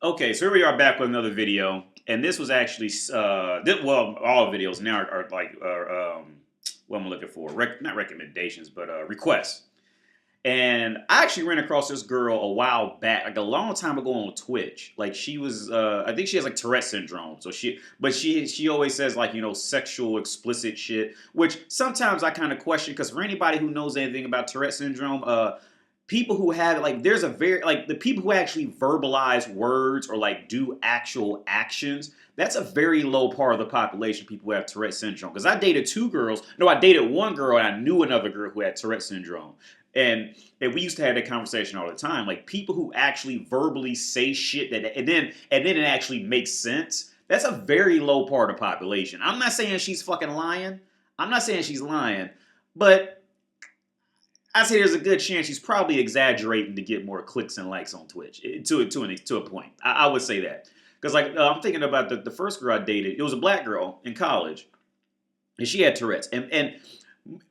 Okay, so here we are back with another video, and this was actually well, all videos now are like what I'm looking for, not recommendations, but requests. And I actually ran across this girl a while back, like a long time ago on Twitch. Like she was, I think she has like Tourette syndrome. So she always says like sexual explicit shit, which sometimes I kind of question because for anybody who knows anything about Tourette syndrome, people who have it, like there's a very like the people who actually verbalize words or like do actual actions. That's a very low part of the population. People who have Tourette syndrome. Because I dated two girls. No, I dated one girl and I knew another girl who had Tourette syndrome. And we used to have that conversation all the time. Like people who actually verbally say shit that and then it actually makes sense. That's a very low part of the population. I'm not saying she's fucking lying. I'm not saying she's lying, but I say there's a good chance she's probably exaggerating to get more clicks and likes on Twitch to a point. I would say that because like I'm thinking about the first girl I dated. It was a black girl in college, and she had Tourette's. And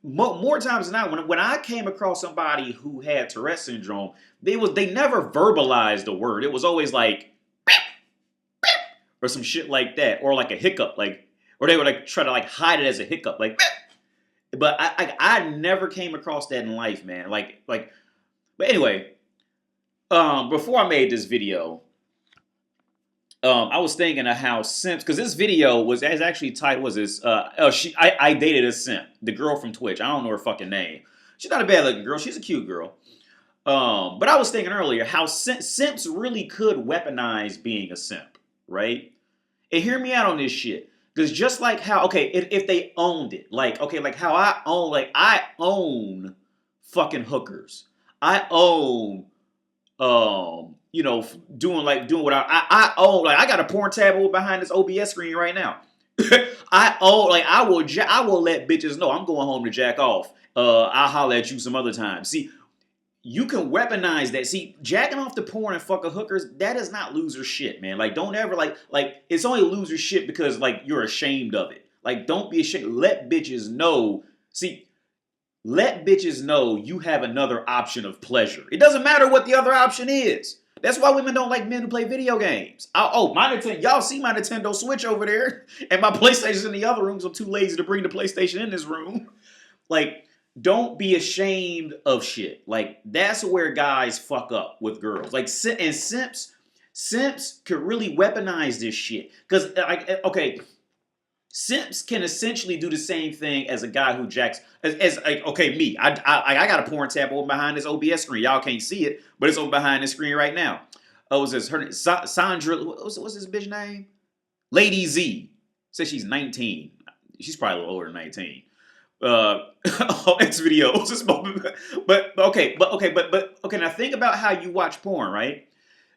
more times than not, when I came across somebody who had Tourette syndrome, they never verbalized the word. It was always like or some shit like that, or like a hiccup, like or they would like try to like hide it as a hiccup, like. But I never came across that in life, man. But anyway, before I made this video, I was thinking of how simps, because this video was as actually titled was this. I dated a simp, the girl from Twitch. I don't know her fucking name. She's not a bad looking girl. She's a cute girl. But I was thinking earlier how simps really could weaponize being a simp, right? And hear me out on this shit. Because just like how, okay, if they owned it, like, okay, like how I own fucking hookers. I own, doing what I own, like, I got a porn tab behind this OBS screen right now. I own, like, I will let bitches know I'm going home to jack off. I'll holler at you some other time. See, you can weaponize that. See, jacking off the porn and fucking hookers, that is not loser shit, man. Like, don't ever like it's only loser shit because like you're ashamed of it. Like, don't be ashamed. Let bitches know. See, let bitches know you have another option of pleasure. It doesn't matter what the other option is. That's why women don't like men who play video games. My Nintendo, y'all see my Nintendo Switch over there, and my PlayStation's in the other rooms. I'm too lazy to bring the PlayStation in this room. Like, don't be ashamed of shit. Like, that's where guys fuck up with girls. Like, and simps could really weaponize this shit. Because, like, okay, simps can essentially do the same thing as a guy who jacks. As like, okay, me. I got a porn tab over behind this OBS screen. Y'all can't see it, but it's over behind the screen right now. Oh, was this her name? Sandra? What's this bitch name? Lady Z. Says she's 19. She's probably a little older than 19 next video. But okay. Now think about how you watch porn, right?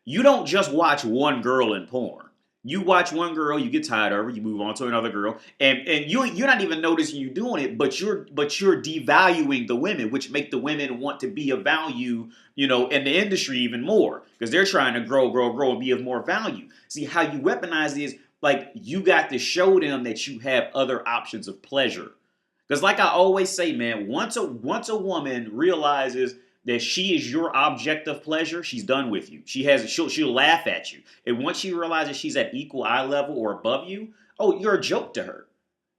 You don't just watch one girl in porn. You watch one girl, you get tired of her, you move on to another girl, and you're not even noticing you doing it, but you're devaluing the women, which make the women want to be of value, in the industry even more because they're trying to grow, and be of more value. See how you weaponize this? Like you got to show them that you have other options of pleasure. Because like I always say, man, once a woman realizes that she is your object of pleasure, she's done with you. She'll laugh at you. And once she realizes she's at equal eye level or above you, oh, you're a joke to her.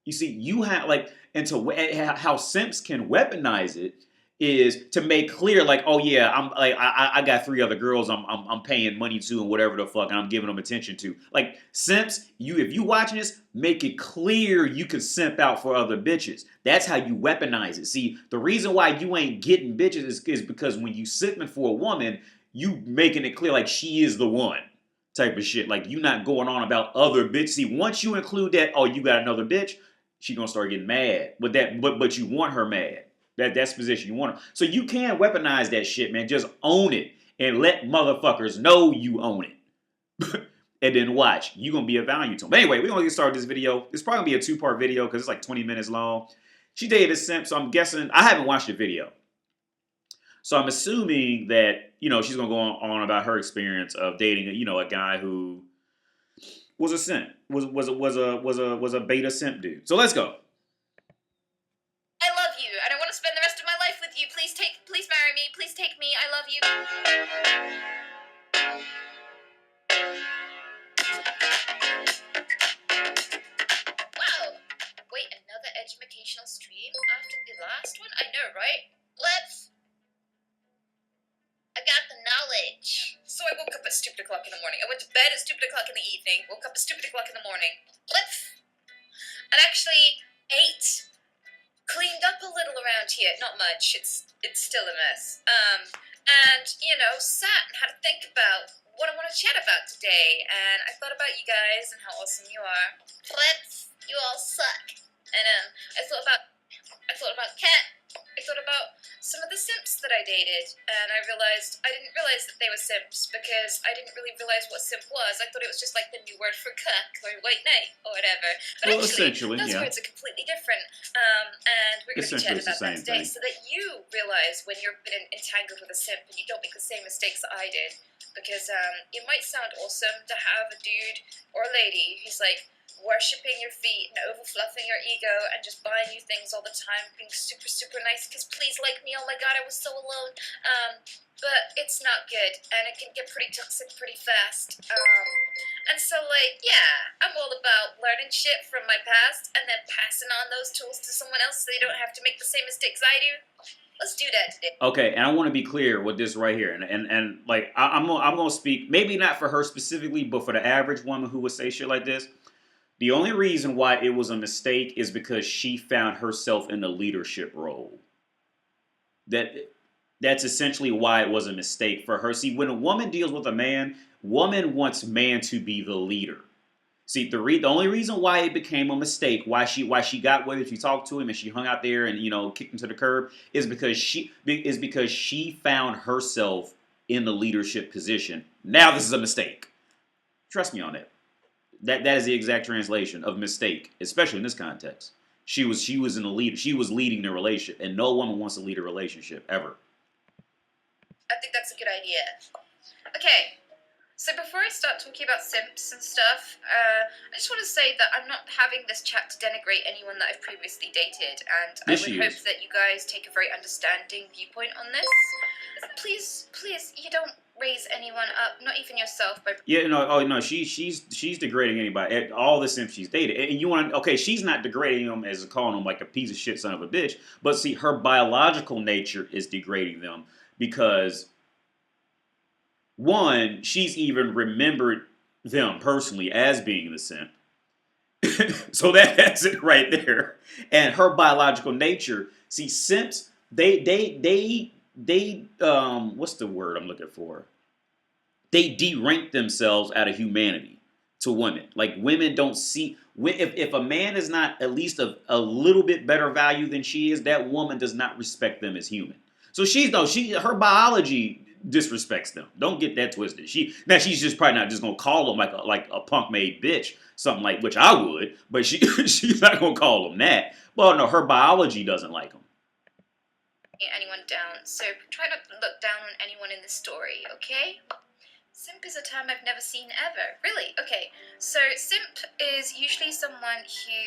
You see, you have like, and to how simps can weaponize it is to make clear, like, oh yeah, I'm like, I got three other girls I'm paying money to and whatever the fuck I'm giving them attention to. Like simps, if you watching this, make it clear you can simp out for other bitches. That's how you weaponize it. See, the reason why you ain't getting bitches is because when you simping for a woman, you making it clear like she is the one type of shit. Like you not going on about other bitches. See, once you include that, oh, you got another bitch, she gonna start getting mad. But you want her mad. That's the position you want her. So you can weaponize that shit, man. Just own it and let motherfuckers know you own it. And then watch. You're going to be of value to them. But anyway, we're going to get started this video. It's probably going to be a two-part video because it's like 20 minutes long. She dated a simp, so I'm guessing, I haven't watched the video. So I'm assuming that, she's going to go on about her experience of dating, a guy who was a simp, was a beta simp dude. So let's go. I love you, and I want to spend the rest of my life with you. Please marry me. Please take me. I love you. stupid o'clock in the morning. I went to bed at stupid o'clock in the evening, woke up at stupid o'clock in the morning, and actually ate, cleaned up a little around here. Not much. It's still a mess. And you know, sat and had to think about what I want to chat about today. And I thought about you guys and how awesome you are. Let's. You all suck. And I thought about Kat. I thought about some of the simps that I dated, and I didn't realize that they were simps because I didn't really realize what simp was. I thought it was just like the new word for cuck or white knight or whatever. But Well, actually, essentially, those yeah. words are completely different. And we're going to be Essentially, chatting it's the about that same today thing. so that you realize when you're been entangled with a simp and you don't make the same mistakes that I did. Because it might sound awesome to have a dude or a lady who's like worshipping your feet and overfluffing your ego and just buying you things all the time, being super, super nice because please like me, oh my god, I was so alone. But it's not good, and it can get pretty toxic pretty fast. And so, like, yeah, I'm all about learning shit from my past and then passing on those tools to someone else so they don't have to make the same mistakes I do. Let's do that today. Okay, and I want to be clear with this right here, and like I'm gonna speak maybe not for her specifically, but for the average woman who would say shit like this. The only reason why it was a mistake is because she found herself in a leadership role. That's essentially why it was a mistake for her. See, when a woman deals with a man, woman wants man to be the leader. See, the only reason why it became a mistake, why she got with it, she talked to him and she hung out there and kicked him to the curb, is because she found herself in the leadership position. Now this is a mistake. Trust me on it. That is the exact translation of mistake, especially in this context. She was in the lead. She was leading the relationship, and no woman wants to lead a relationship ever. I think that's a good idea. Okay, so before I start talking about simps and stuff, I just want to say that I'm not having this chat to denigrate anyone that I've previously dated, and I would hope that you guys take a very understanding viewpoint on this. Please, you don't raise anyone up, not even yourself. She's degrading anybody. All the simps she's dated, and you want to? Okay, she's not degrading them as calling them like a piece of shit son of a bitch. But see, her biological nature is degrading them because one, she's even remembered them personally as being the simp. So that's it right there. And her biological nature. See, simps, they what's the word I'm looking for? They de-rank themselves out of humanity to women. Like women don't see if a man is not at least a little bit better value than she is, that woman does not respect them as human. So her biology disrespects them. Don't get that twisted. She's just probably not just gonna call them like a punk made bitch, something like, which I would, but she's not gonna call them that. Well, no, her biology doesn't like them. Anyone down, so try not to look down on anyone in this story, okay? Simp is a term I've never seen ever. Really? Okay. So simp is usually someone who,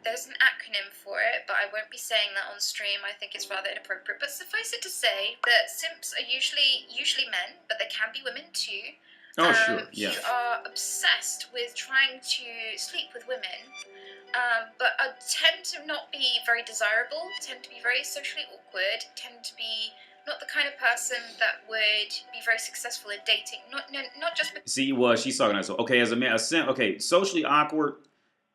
there's an acronym for it, but I won't be saying that on stream. I think it's rather inappropriate. But suffice it to say that simps are usually men, but they can be women too. Oh, sure. Yeah. Who are obsessed with trying to sleep with women, but tend to not be very desirable, tend to be very socially awkward, tend to be not the kind of person that would be very successful in dating. Not just because... See, well, she's talking about, okay, as a man, socially awkward.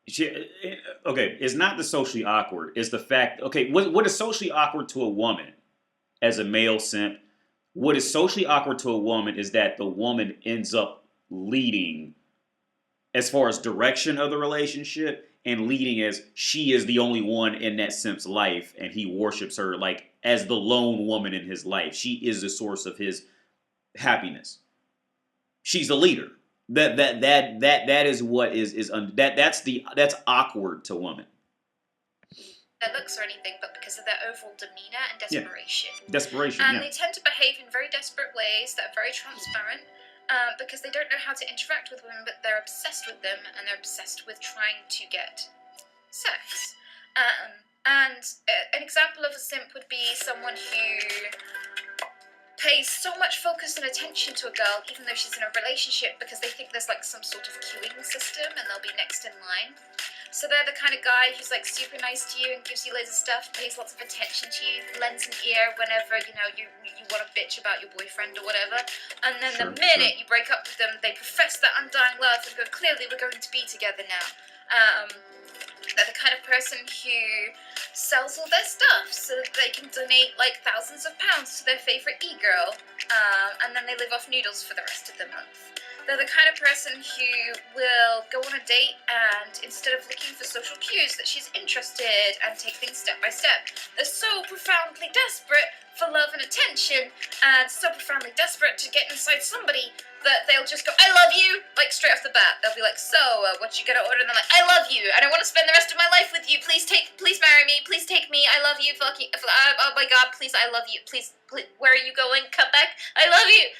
It's not the socially awkward. It's the fact. Okay, what is socially awkward to a woman as a male simp? What is socially awkward to a woman is that the woman ends up leading as far as direction of the relationship and leading as she is the only one in that simp's life and he worships her like as the lone woman in his life. She is the source of his happiness. She's the leader. That is what that's awkward to women. Their looks or anything, but because of their overall demeanor and desperation. Yeah. Desperation, and they tend to behave in very desperate ways that are very transparent. Because they don't know how to interact with women, but they're obsessed with them, and they're obsessed with trying to get sex. And an example of a simp would be someone who pays so much focus and attention to a girl, even though she's in a relationship, because they think there's like some sort of queuing system, and they'll be next in line. So they're the kind of guy who's like super nice to you and gives you loads of stuff, pays lots of attention to you, lends an ear whenever you want to bitch about your boyfriend or whatever. And then the minute you break up with them, they profess that undying love and go, clearly we're going to be together now. They're the kind of person who sells all their stuff so that they can donate like thousands of pounds to their favourite e-girl, and then they live off noodles for the rest of the month. They're the kind of person who will go on a date and instead of looking for social cues that she's interested and take things step by step, they're so profoundly desperate for love and attention and so profoundly desperate to get inside somebody that they'll just go, I love you, like straight off the bat. They'll be like, so, what you gonna order? And they're like, I love you, and I want to spend the rest of my life with you. Please marry me. Please take me. I love you. Fucking, oh my God, please, I love you. Please, where are you going? Come back. I love you.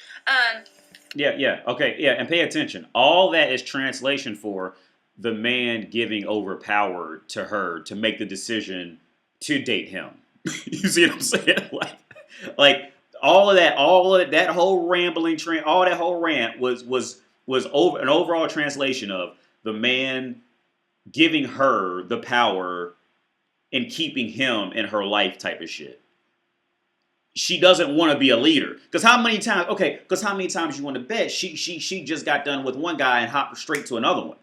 Okay, and pay attention. All that is translation for the man giving over power to her to make the decision to date him. You see what I'm saying? Like all of that whole rambling train, all that whole rant was over an overall translation of the man giving her the power and keeping him in her life type of shit. She doesn't want to be a leader. Because how many times you want to bet she just got done with one guy and hopped straight to another one.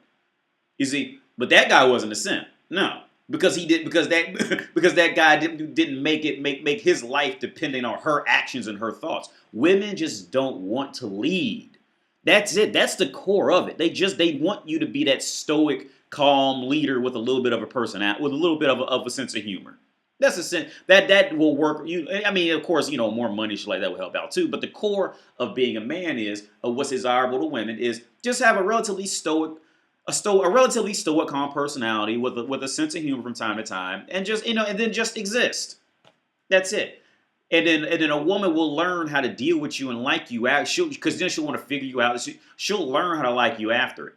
You see, but that guy wasn't a simp. No. Because that guy didn't make his life depending on her actions and her thoughts. Women just don't want to lead. That's it. That's the core of it. They want you to be that stoic, calm leader with a little bit of a personality, with a little bit of a sense of humor. That's a sense that will work. Of course, more money, shit like that will help out too. But the core of being a man is, what's desirable to women is just have a relatively stoic, calm personality with a sense of humor from time to time, and just and then just exist. That's it. And then a woman will learn how to deal with you and like you out. Because then she'll want to figure you out. She'll learn how to like you after it.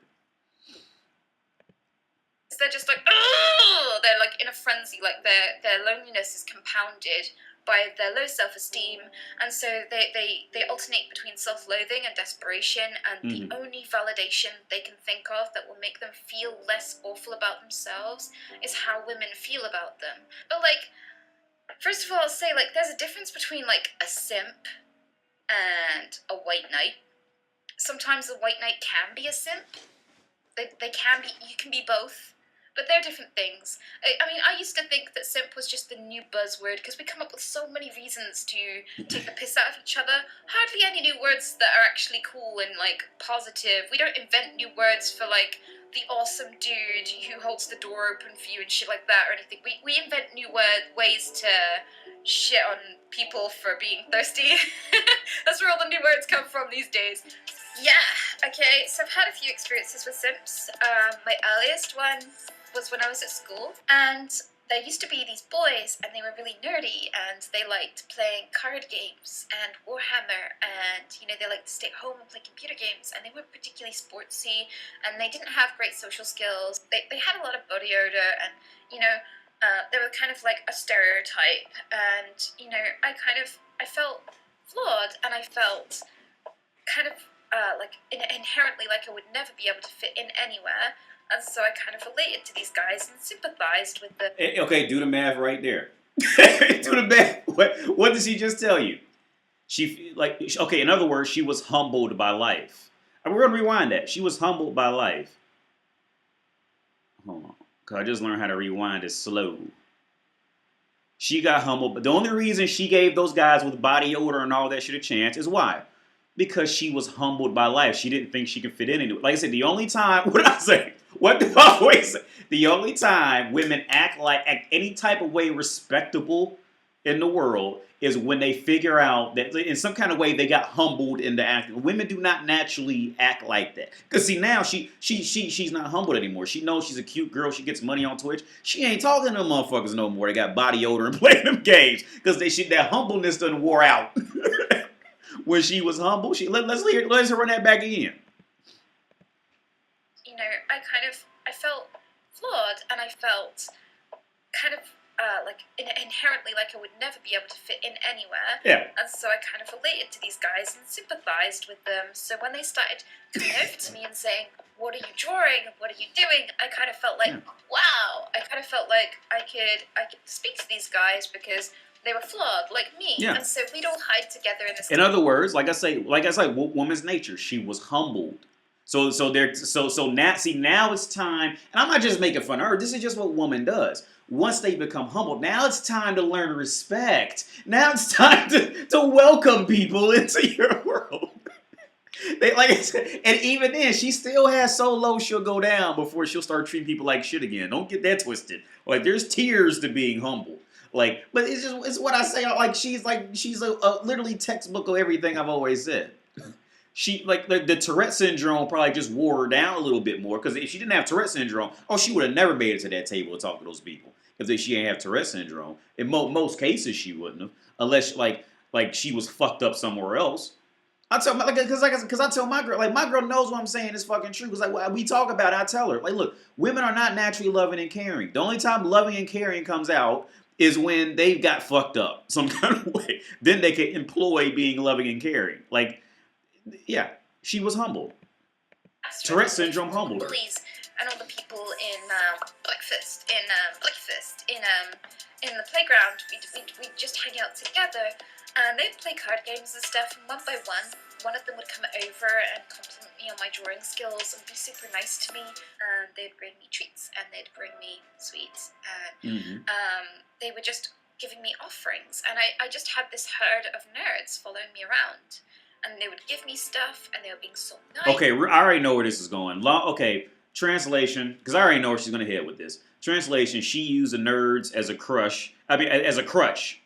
They're just like, oh, they're like in a frenzy, like their loneliness is compounded by their low self-esteem, and so they alternate between self-loathing and desperation, and the only validation they can think of that will make them feel less awful about themselves is how women feel about them. But like, first of all, I'll say, like, there's a difference between like a simp and a white knight. Sometimes a white knight can be a simp. They can be, you can be both. But they're different things. I used to think that simp was just the new buzzword because we come up with so many reasons to take the piss out of each other. Hardly any new words that are actually cool and, like, positive. We don't invent new words for, like, the awesome dude who holds the door open for you and shit like that or anything. We invent new ways to shit on people for being thirsty. That's where all the new words come from these days. Yeah, okay, so I've had a few experiences with simps. My earliest one was when I was at school, and there used to be these boys, and they were really nerdy, and they liked playing card games and Warhammer, and, they liked to stay at home and play computer games, and they weren't particularly sportsy, and they didn't have great social skills. They had a lot of body odor, and, they were kind of like a stereotype, and, I felt flawed, and I felt kind of inherently like I would never be able to fit in anywhere. And so I kind of related to these guys and sympathized with them. Okay, do the math right there. Do the math. What did she just tell you? In other words, she was humbled by life. And we're going to rewind that. She was humbled by life. Hold on. Because I just learned how to rewind it slow. She got humbled. But the only reason she gave those guys with body odor and all that shit a chance is why? Because she was humbled by life. She didn't think she could fit into it. Like I said, the only time, what did I say? What do I always say? The only time women act any type of way respectable in the world is when they figure out that in some kind of way they got humbled into acting. Women do not naturally act like that. Because see, now she's not humbled anymore. She knows she's a cute girl. She gets money on Twitch. She ain't talking to them motherfuckers no more. They got body odor and playing them games. Because that humbleness done wore out. When she was humble, let's run that back again. I felt flawed, and I felt kind of inherently, like I would never be able to fit in anywhere. Yeah. And so I kind of related to these guys and sympathized with them. So when they started coming over to me and saying, "What are you drawing? What are you doing?" I kind of felt like, wow. I kind of felt like I could speak to these guys because they were flawed like me. Yeah. And so we'd all hide together in this. In other words, like I say, woman's nature. She was humbled. So now it's time, and I'm not just making fun of her. This is just what woman does. Once they become humbled, now it's time to learn respect. Now it's time to welcome people into your world. They, like I said, and even then, she still has so low she'll go down before she'll start treating people like shit again. Don't get that twisted. Like there's tears to being humble. Like, but it's what I say. Like she's a literally textbook of everything I've always said. She like the Tourette syndrome probably just wore her down a little bit more because if she didn't have Tourette syndrome, she would have never made it to that table to talk to those people. If she didn't have Tourette syndrome, in most cases she wouldn't have, unless like she was fucked up somewhere else. I tell my because I tell my girl knows what I'm saying is fucking true because like we talk about it, I tell her like look, women are not naturally loving and caring. The only time loving and caring comes out is when they've got fucked up some kind of way. Then they can employ being loving and caring. Like, yeah, she was humble. Tourette syndrome humbled her. And all the people in breakfast in the playground, we'd just hang out together, and they'd play card games and stuff. And one by one of them would come over and compliment me on my drawing skills and be super nice to me. And they'd bring me treats and they'd bring me sweets, and they were just giving me offerings. And I just had this herd of nerds following me around. And they would give me stuff, and they were being so nice. Okay, I already know where this is going. Okay, translation, because I already know where she's going to head with this. Translation, she used the nerds as a crutch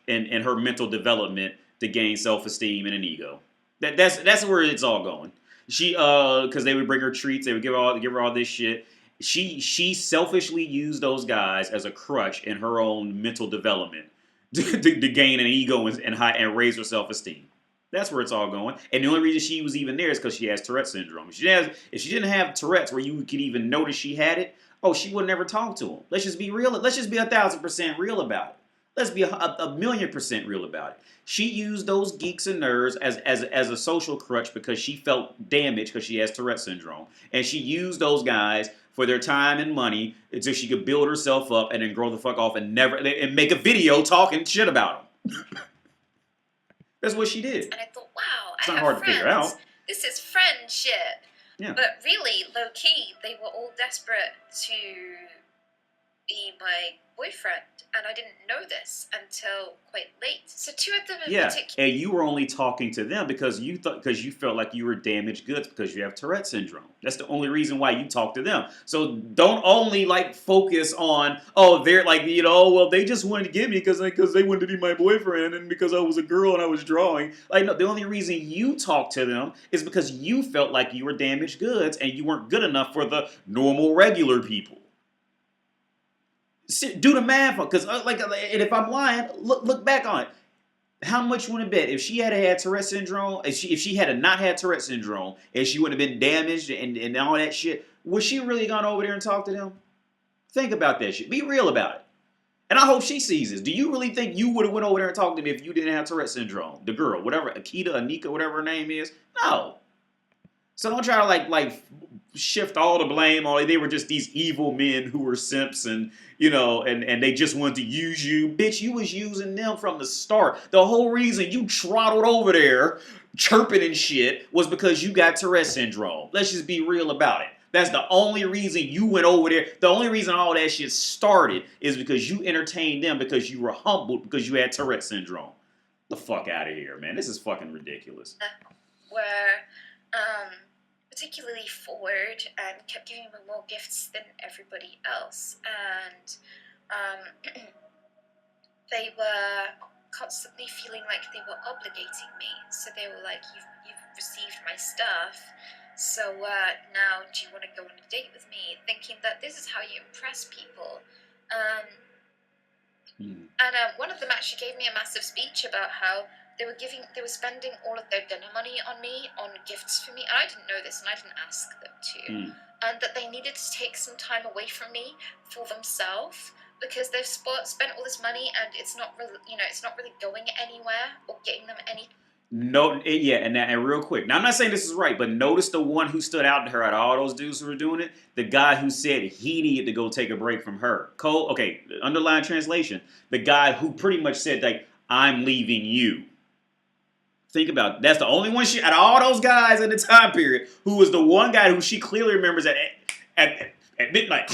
in her mental development to gain self-esteem and an ego. That's where it's all going. She, because they would bring her treats, they would give her all this shit. She selfishly used those guys as a crutch in her own mental development to gain an ego and raise her self-esteem. That's where it's all going. And the only reason she was even there is because she has Tourette syndrome. If she didn't have Tourette's where you could even notice she had it, she would never talk to him. Let's just be real. Let's just be 1,000% real about it. Let's be a 1,000,000% real about it. She used those geeks and nerds as a social crutch because she felt damaged because she has Tourette syndrome. And she used those guys for their time and money until she could build herself up and then grow the fuck off and make a video talking shit about them. That's what she did. And I thought, wow, it's not hard to figure out. This is friendship. Yeah. But really, low key, they were all desperate to be my boyfriend, and I didn't know this until quite late. So two of them in particular. And you were only talking to them because you felt like you were damaged goods because you have Tourette syndrome. That's the only reason why you talk to them. So don't only focus on they're they just wanted to get me because they wanted to be my boyfriend and because I was a girl and I was drawing. No, the only reason you talk to them is because you felt like you were damaged goods and you weren't good enough for the normal regular people. Do the math, because and if I'm lying, look back on it. How much would it bet if she had had Tourette syndrome? If she had not had Tourette syndrome, and she would have been damaged and all that shit, was she really gone over there and talk to them? Think about that shit. Be real about it. And I hope she sees this. Do you really think you would have went over there and talked to them if you didn't have Tourette syndrome? The girl, whatever, Anika, whatever her name is. No. So don't try to shift all the blame on they were just these evil men who were simps and and they just wanted to use you. Bitch, you was using them from the start. The whole reason you trottled over there chirping and shit was because you got Tourette syndrome. Let's just be real about it. That's the only reason you went over there. The only reason all that shit started is because you entertained them because you were humbled because you had Tourette syndrome. The fuck out of here, man. This is fucking ridiculous. Were particularly forward and kept giving me more gifts than everybody else, and they were constantly feeling like they were obligating me. So they were like, you've received my stuff, so now do you want to go on a date with me? Thinking that this is how you impress people. And one of them actually gave me a massive speech about how they were spending all of their dinner money on me, on gifts for me, and I didn't know this, and I didn't ask them to, and that they needed to take some time away from me for themselves, because they've spent all this money and it's not really, it's not really going anywhere or getting them any. No, yeah, and real quick. Now I'm not saying this is right, but notice the one who stood out to her out of all those dudes who were doing it. The guy who said he needed to go take a break from her. Cole, okay, underline translation. The guy who pretty much said like, "I'm leaving you." Think about it. That's the only one she out of all those guys in the time period who was the one guy who she clearly remembers at midnight.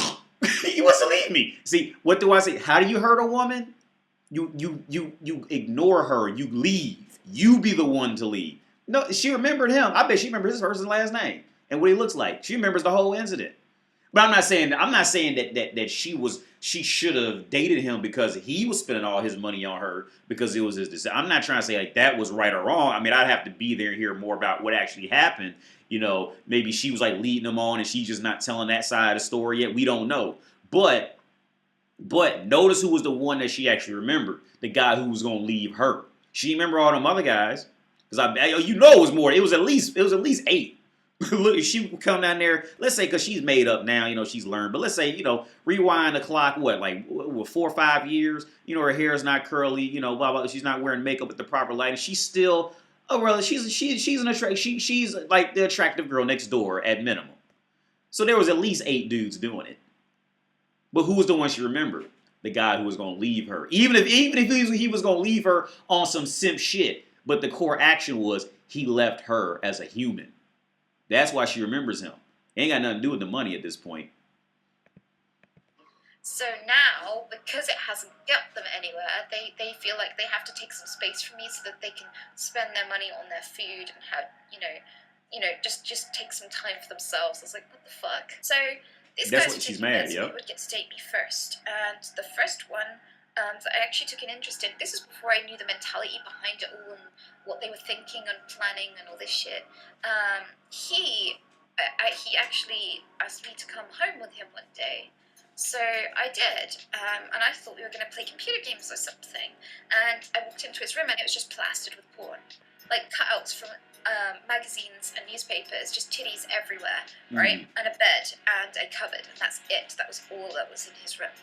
He wants to leave me. See, what do I say? How do you hurt a woman? You ignore her. You leave. You be the one to leave. No, she remembered him. I bet she remembers his first and last name and what he looks like. She remembers the whole incident. But I'm not saying that she should have dated him because he was spending all his money on her because it was his decision. I'm not trying to say like that was right or wrong. I mean, I'd have to be there and hear more about what actually happened. You know, maybe she was like leading him on and she's just not telling that side of the story yet. We don't know. But notice who was the one that she actually remembered. The guy who was gonna leave her. She remember all them other guys. Because it was more. It was at least 8. Look, she would come down there, let's say, because she's made up now, she's learned, but let's say, rewind the clock, like 4 or 5 years, her hair is not curly, blah, blah, she's not wearing makeup at the proper lighting, she's still, she's like the attractive girl next door at minimum. So there was at least 8 dudes doing it. But who was the one she remembered? The guy who was going to leave her. Even if he was going to leave her on some simp shit, but the core action was he left her as a human. That's why she remembers him. Ain't got nothing to do with the money at this point. So now, because it hasn't got them anywhere, they feel like they have to take some space from me so that they can spend their money on their food and have, just take some time for themselves. I was like, what the fuck? So these That's guys what she's mad, yeah. Would get to date me first. And the first one that I actually took an interest in, this is before I knew the mentality behind it all and what they were thinking and planning and all this shit. He actually asked me to come home with him one day. So I did, and I thought we were going to play computer games or something. And I walked into his room and it was just plastered with porn. Like cutouts from magazines and newspapers, just titties everywhere, right? And a bed and a cupboard, and that's it. That was all that was in his room.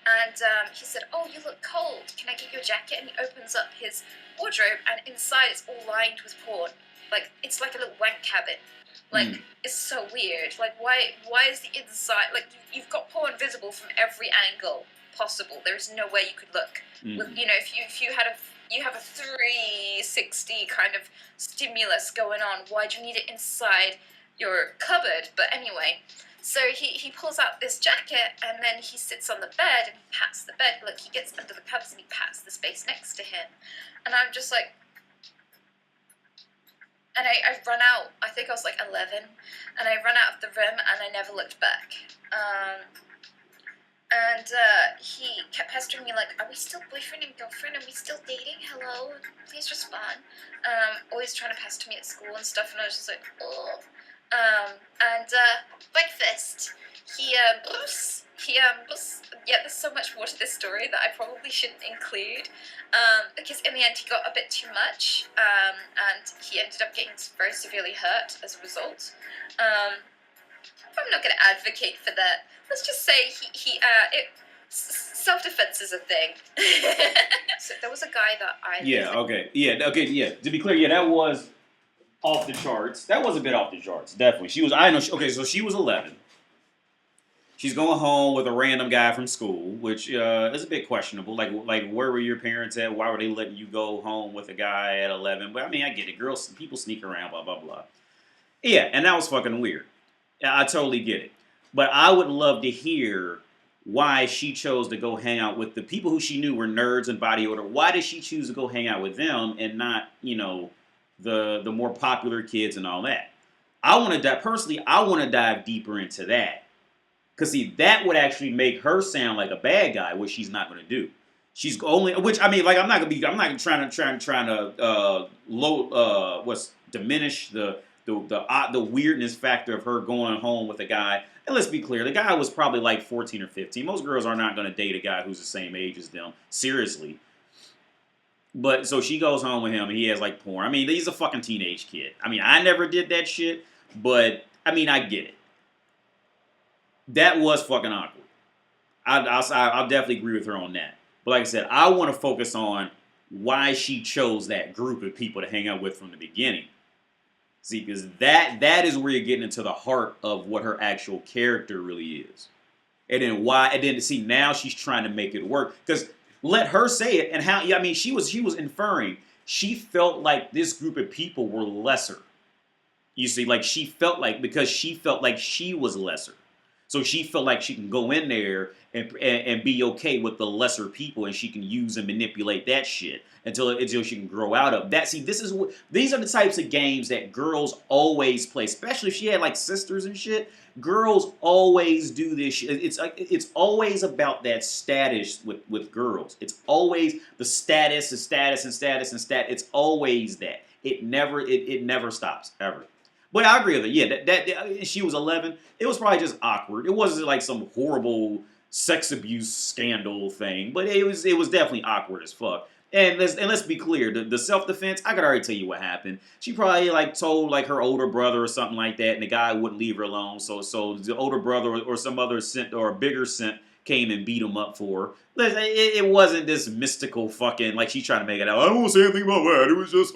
And he said, "Oh, you look cold. Can I get you a jacket?" And he opens up his wardrobe, and inside it's all lined with porn. Like, it's like a little wank cabin. Like, it's so weird. Like, why is the inside... Like, you've got porn visible from every angle possible. There's no way you could look. With, if you have a 360 kind of stimulus going on, why do you need it inside your cupboard? But anyway... So he pulls out this jacket and then he sits on the bed and he pats the bed. Like, he gets under the covers and he pats the space next to him. And I'm just like... And I run out, I think I was like 11, and I run out of the room and I never looked back. He kept pestering me like, "Are we still boyfriend and girlfriend? Are we still dating? Hello? Please respond." Always trying to pester me at school and stuff, and I was just like, oh. Breakfast. Yeah, there's so much more to this story that I probably shouldn't include, because in the end he got a bit too much, and he ended up getting very severely hurt as a result. I'm not going to advocate for that. Let's just say self-defense is a thing. So there was a guy that I... Yeah. To be clear, that was off the charts. That was a bit off the charts, definitely. So she was 11. She's going home with a random guy from school, which is a bit questionable. Like, where were your parents at? Why were they letting you go home with a guy at 11? But I mean, I get it. People sneak around, blah, blah, blah. Yeah, and that was fucking weird. I totally get it. But I would love to hear why she chose to go hang out with the people who she knew were nerds and body odor. Why did she choose to go hang out with them and not, the more popular kids and all that? I want to dive deeper into that. Because, see, that would actually make her sound like a bad guy, which she's not going to do. She's only, which, I mean, like, I'm not trying to diminish the weirdness factor of her going home with a guy. And let's be clear, the guy was probably like 14 or 15. Most girls are not going to date a guy who's the same age as them. Seriously. But, so she goes home with him, and he has, like, porn. I mean, he's a fucking teenage kid. I mean, I never did that shit, but, I mean, I get it. That was fucking awkward. I'll definitely agree with her on that. But like I said, I want to focus on why she chose that group of people to hang out with from the beginning. See, because that is where you're getting into the heart of what her actual character really is. And then why, and then see, now she's trying to make it work. Because let her say it, and how, I mean, she was inferring, she felt like this group of people were lesser. You see, like she felt like, because she felt like she was lesser. So she felt like she can go in there and be okay with the lesser people, and she can use and manipulate that shit until she can grow out of that. See, these are the types of games that girls always play, especially if she had like sisters and shit. Girls always do this shit. It's always about that status with girls. It's always the status and status and status and stat. It's always that. It never stops ever. But I agree with her. Yeah, that she was 11. It was probably just awkward. It wasn't like some horrible sex abuse scandal thing, but it was definitely awkward as fuck. And let's be clear, the self defense, I could already tell you what happened. She probably like told like her older brother or something like that, and the guy wouldn't leave her alone. So the older brother or some other simp or a bigger simp came and beat him up for her. It wasn't this mystical fucking, like she's trying to make it out. I don't want to say anything about that. It was just,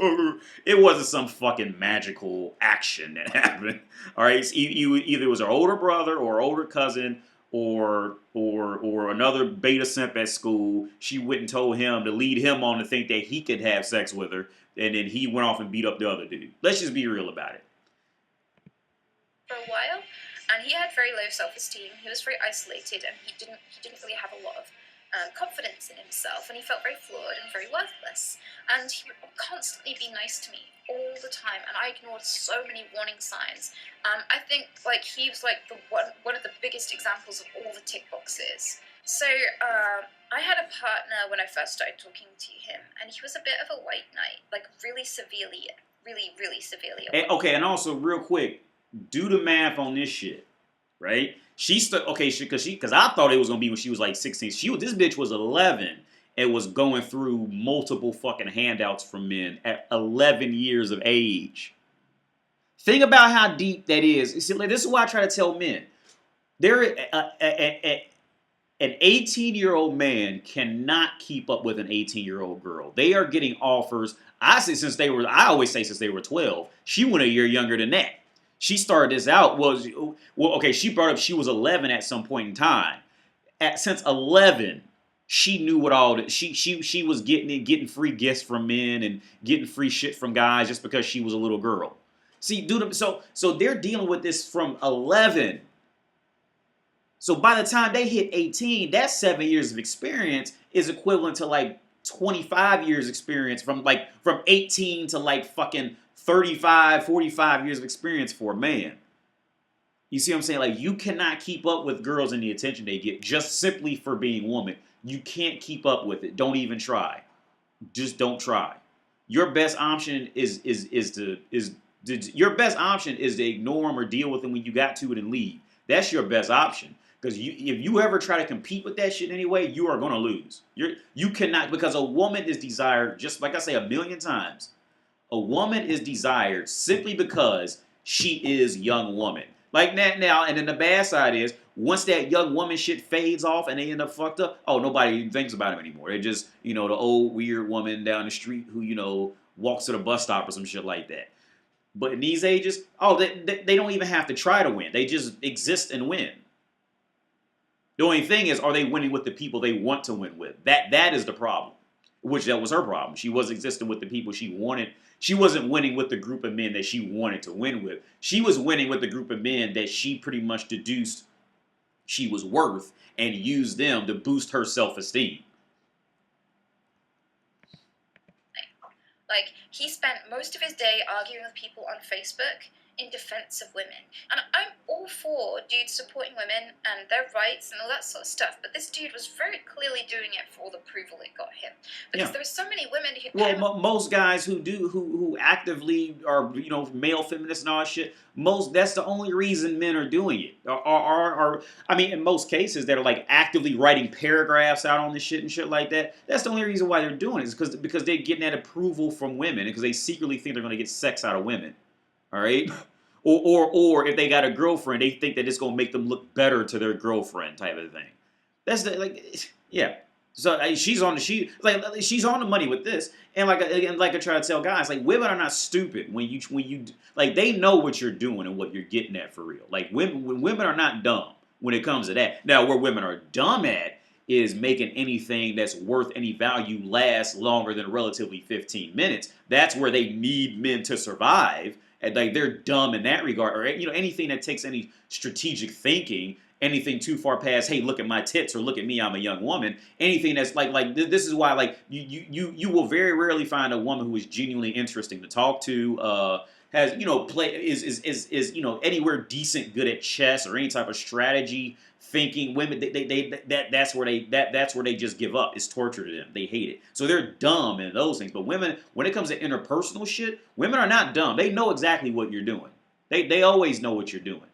it wasn't some fucking magical action that happened. All right, either it was her older brother or older cousin or another beta simp at school. She went and told him to lead him on to think that he could have sex with her, and then he went off and beat up the other dude. Let's just be real about it. For a while, and he had very low self-esteem. He was very isolated, and he didn't really have a lot of confidence in himself, and he felt very flawed and very worthless. And he would constantly be nice to me all the time, and I ignored so many warning signs. I think like he was like one of the biggest examples of all the tick boxes. So I had a partner when I first started talking to him, and he was a bit of a white knight, like really severely. Okay, and also real quick, do the math on this shit, right? Because I thought it was gonna be when she was like 16. This bitch was 11 and was going through multiple fucking handouts from men at 11 years of age. Think about how deep that is. See, this is why I try to tell men. An 18-year-old man cannot keep up with an 18-year-old girl. They are getting offers. I always say since they were 12. She went a year younger than that. She started this out she brought up she was 11 at some point in time. Since 11, she knew what all that she was getting free gifts from men and getting free shit from guys just because she was a little girl. See, so they're dealing with this from 11. So by the time they hit 18, that 7 years of experience is equivalent to like 25 years experience from 18 to like fucking 35, 45 years of experience for a man. You see what I'm saying? Like, you cannot keep up with girls and the attention they get just simply for being woman. You can't keep up with it. Don't even try. Just don't try. Your best option is to ignore them or deal with them when you got to it and leave. That's your best option. Because if you ever try to compete with that shit anyway, you are going to lose. You cannot, because a woman is desired, just like I say 1,000,000 times, a woman is desired simply because she is young woman. Like that now, and then the bad side is, once that young woman shit fades off and they end up fucked up, nobody thinks about them anymore. They're just, the old weird woman down the street who, walks to the bus stop or some shit like that. But in these ages, they don't even have to try to win. They just exist and win. The only thing is, are they winning with the people they want to win with? That is the problem. Which that was her problem. She was existing with the people she wanted. She wasn't winning with the group of men that she wanted to win with. She was winning with the group of men that she pretty much deduced she was worth and used them to boost her self-esteem. Like, he spent most of his day arguing with people on Facebook in defense of women. And I'm all for dudes supporting women and their rights and all that sort of stuff, but this dude was very clearly doing it for all the approval it got him. Because there were so many women who... Well, most guys who actively are, male feminists and all that shit, that's the only reason men are doing it. In most cases that are like actively writing paragraphs out on this shit and shit like that, that's the only reason why they're doing it, is because they're getting that approval from women, because they secretly think they're going to get sex out of women. All right? Or if they got a girlfriend, they think that it's going to make them look better to their girlfriend type of thing. That's the yeah. So she's on the money with this, and like I try to tell guys, like women are not stupid when you like they know what you're doing and what you're getting at for real. Like women are not dumb when it comes to that. Now where women are dumb at is making anything that's worth any value last longer than relatively 15 minutes. That's where they need men to survive. And like they're dumb in that regard, or anything that takes any strategic thinking, anything too far past, hey, look at my tits or look at me, I'm a young woman. Anything that's this is why like you will very rarely find a woman who is genuinely interesting to talk to. Has play is anywhere decent good at chess or any type of strategy thinking. Women that's where they just give up. It's torture to them. They hate it. So they're dumb in those things. But women, when it comes to interpersonal shit, women are not dumb. They know exactly what you're doing. They always know what you're doing.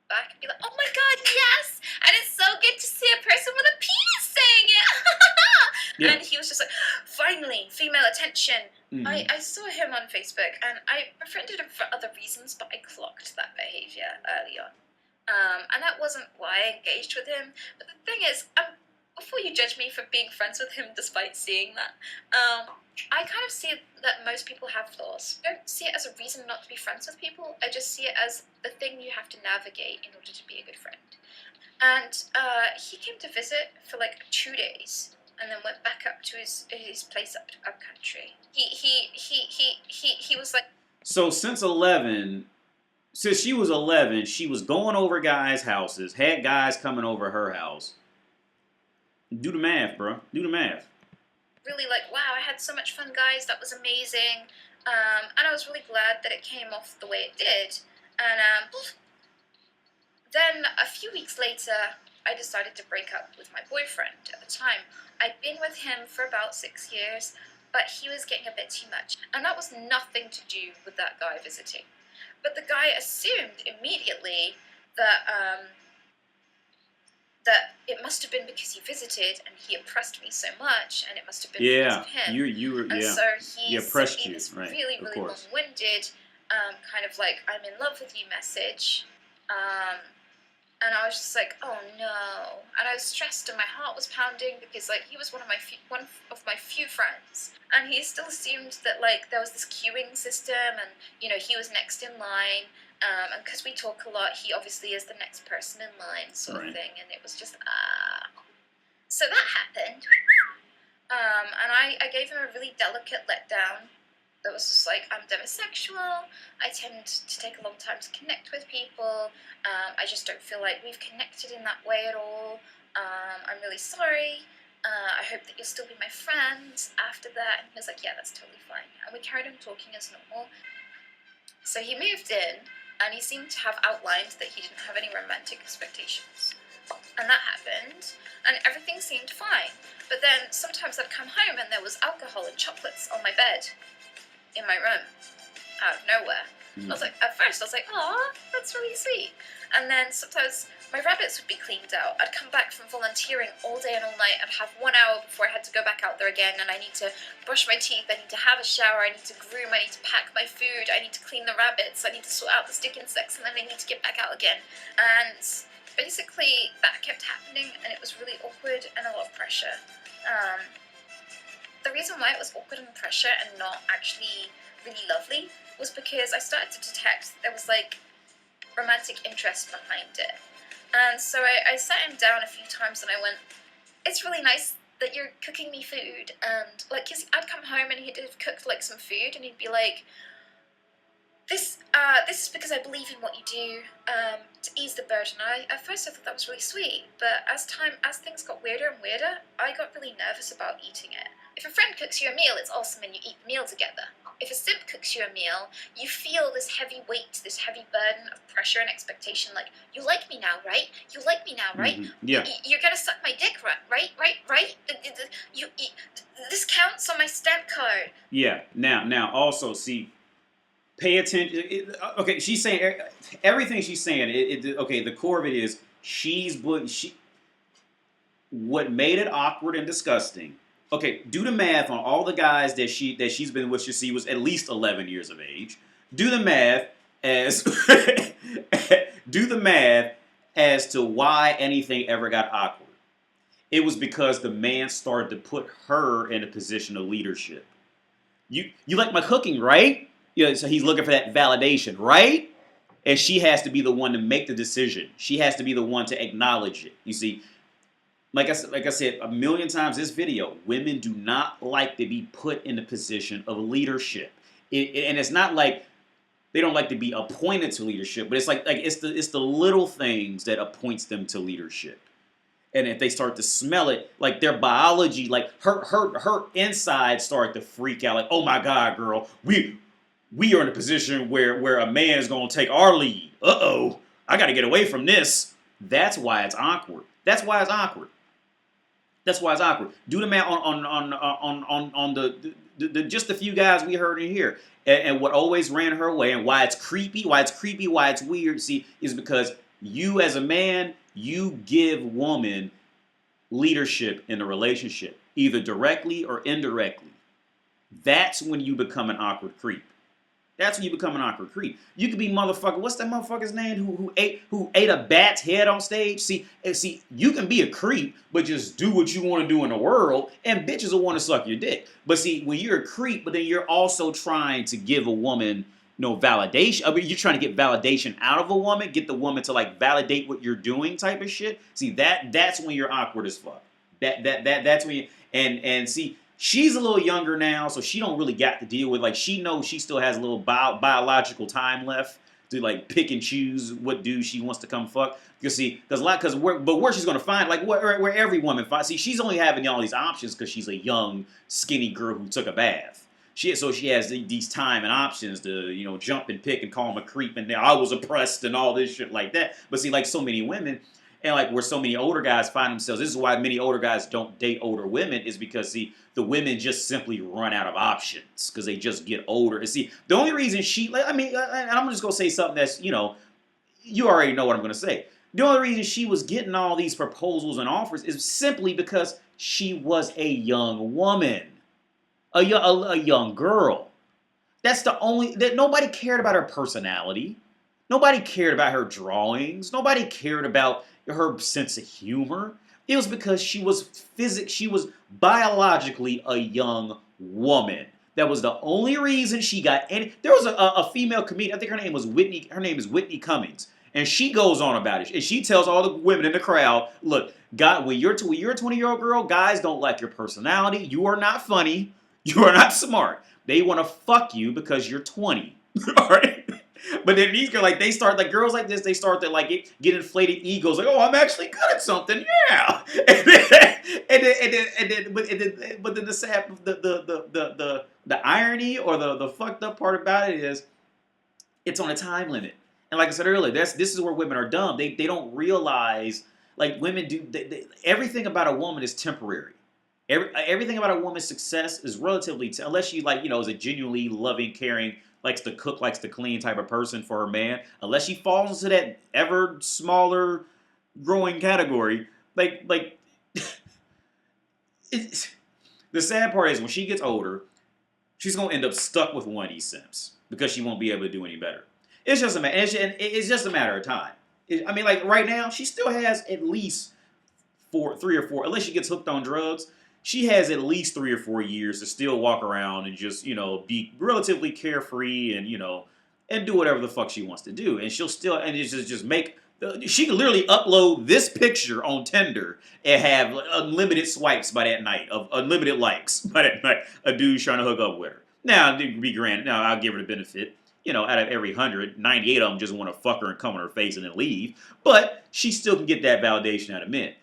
Back and be like, oh my god, yes! And it's so good to see a person with a penis saying it! Yeah. And he was just like, finally, female attention. Mm-hmm. I saw him on Facebook, and I befriended him for other reasons, but I clocked that behaviour early on. And that wasn't why I engaged with him. But the thing is, before you judge me for being friends with him despite seeing that, I kind of see that most people have flaws. I don't see it as a reason not to be friends with people. I just see it as the thing you have to navigate in order to be a good friend. And he came to visit for like 2 days, and then went back up to his place up country. He was like. So since she was 11, she was going over guys' houses, had guys coming over her house. Do the math, bro. Do the math. Really like, wow, I had so much fun, guys. That was amazing. And I was really glad that it came off the way it did. And then a few weeks later, I decided to break up with my boyfriend at the time. I'd been with him for about 6 years, but he was getting a bit too much. And that was nothing to do with that guy visiting. But the guy assumed immediately that that it must have been because he visited and he oppressed me so much, and it must have been because of him. You were and so he oppressed sent me you, this right? really long-winded, kind of like I'm in love with you message, and I was just like, oh no, and I was stressed and my heart was pounding because like he was one of my few friends, and he still assumed that like there was this queuing system, and he was next in line. And because we talk a lot, he obviously is the next person in line, sort of thing, and it was just, So that happened, and I gave him a really delicate letdown that was just like, I'm demisexual, I tend to take a long time to connect with people, I just don't feel like we've connected in that way at all, I'm really sorry, I hope that you'll still be my friend after that, and he was like, yeah, that's totally fine, and we carried on talking as normal. So he moved in, and he seemed to have outlined that he didn't have any romantic expectations. And that happened, and everything seemed fine. But then sometimes I'd come home and there was alcohol and chocolates on my bed, in my room, out of nowhere. I was like, at first I was like, aw, that's really sweet. And then sometimes my rabbits would be cleaned out. I'd come back from volunteering all day and all night. I'd have 1 hour before I had to go back out there again, and I need to brush my teeth, I need to have a shower, I need to groom, I need to pack my food, I need to clean the rabbits, I need to sort out the stick insects, and then I need to get back out again. And basically that kept happening, and it was really awkward and a lot of pressure. The reason why it was awkward and pressure and not actually really lovely was because I started to detect there was like romantic interest behind it. And so I sat him down a few times and I went, it's really nice that you're cooking me food. And like, I'd come home and he'd have cooked like some food and he'd be like, this is because I believe in what you do, to ease the burden. At first I thought that was really sweet, but as things got weirder and weirder, I got really nervous about eating it. If a friend cooks you a meal, it's awesome and you eat the meal together. If a simp cooks you a meal, you feel this heavy weight, this heavy burden of pressure and expectation, like, you like me now, right? You like me now, right? Mm-hmm. Yeah. You're gonna suck my dick, right? This counts on my stamp card. Yeah. Now, also, see, pay attention. Okay, she's saying everything she's saying. Okay, the core of it is what made it awkward and disgusting. Okay, do the math on all the guys that she's been with since she was at least 11 years of age. Do the math as to why anything ever got awkward. It was because the man started to put her in a position of leadership. You like my cooking, right? Yeah, so he's looking for that validation, right? And she has to be the one to make the decision. She has to be the one to acknowledge it. You see, like I said a million times this video, women do not like to be put in a position of leadership. And it's not like they don't like to be appointed to leadership, but it's it's the little things that appoints them to leadership. And if they start to smell it, like their biology, like her inside start to freak out, like, oh my God, girl, we are in a position where a man is gonna take our lead. Uh-oh, I gotta get away from this. That's why it's awkward. That's why it's awkward. That's why it's awkward. Do the math on the just the few guys we heard in here, and what always ran her way, and why it's creepy, why it's weird. See, is because you as a man, you give woman leadership in a relationship, either directly or indirectly. That's when you become an awkward creep. That's when you become an awkward creep. You could be motherfucker. What's that motherfucker's name who ate a bat's head on stage? See, you can be a creep, but just do what you want to do in the world, and bitches will want to suck your dick. But see, when you're a creep, but then you're also trying to give a woman validation. I mean, you're trying to get validation out of a woman, get the woman to like validate what you're doing, type of shit. See, that's when you're awkward as fuck. That's when you and see. She's a little younger now, so she don't really got to deal with, like, she knows she still has a little biological time left to like pick and choose what dude she wants to come fuck. You see, where she's gonna find, like, where every woman finds. See, she's only having all these options because she's a young, skinny girl who took a bath. She has these time and options to jump and pick and call him a creep and I was oppressed and all this shit like that. But see, like so many women. And like where so many older guys find themselves, this is why many older guys don't date older women, is because see, the women just simply run out of options because they just get older. And see, the only reason and I'm just gonna say something that's you already know what I'm gonna say. The only reason she was getting all these proposals and offers is simply because she was a young woman, a young girl. That's the only that nobody cared about her personality. Nobody cared about her drawings. Nobody cared about her sense of humor. It was because she was biologically a young woman. That was the only reason she got any. There was a female comedian, I think her name was Whitney, her name is Whitney Cummings. And she goes on about it. And she tells all the women in the crowd, look, God, when you're a 20-year-old girl, guys don't like your personality. You are not funny. You are not smart. They want to fuck you because you're 20. All right? But then these girls, like, they start, like, girls like this, they start to, like, get inflated egos. Like, oh, I'm actually good at something, yeah. But then the sad, the irony or the fucked up part about it is, it's on a time limit. And like I said earlier, this is where women are dumb. They don't realize, like, women do, everything about a woman is temporary. Everything about a woman's success is relatively, unless she, like, is a genuinely loving, caring, likes to cook, likes to clean type of person for her man, unless she falls into that ever smaller growing category, like the sad part is when she gets older, she's gonna end up stuck with one of these simps because she won't be able to do any better. It's just a matter of time. Like right now, she still has at least 3 or 4, unless she gets hooked on drugs. She has at least 3 or 4 years to still walk around and just, be relatively carefree and do whatever the fuck she wants to do. And she'll still, and it's just make, she can literally upload this picture on Tinder and have unlimited swipes by that night, of unlimited likes by that night, a dude's trying to hook up with her. Now, to be granted, now I'll give her the benefit. Out of every 100, 98 of them just want to fuck her and come on her face and then leave. But she still can get that validation out of men.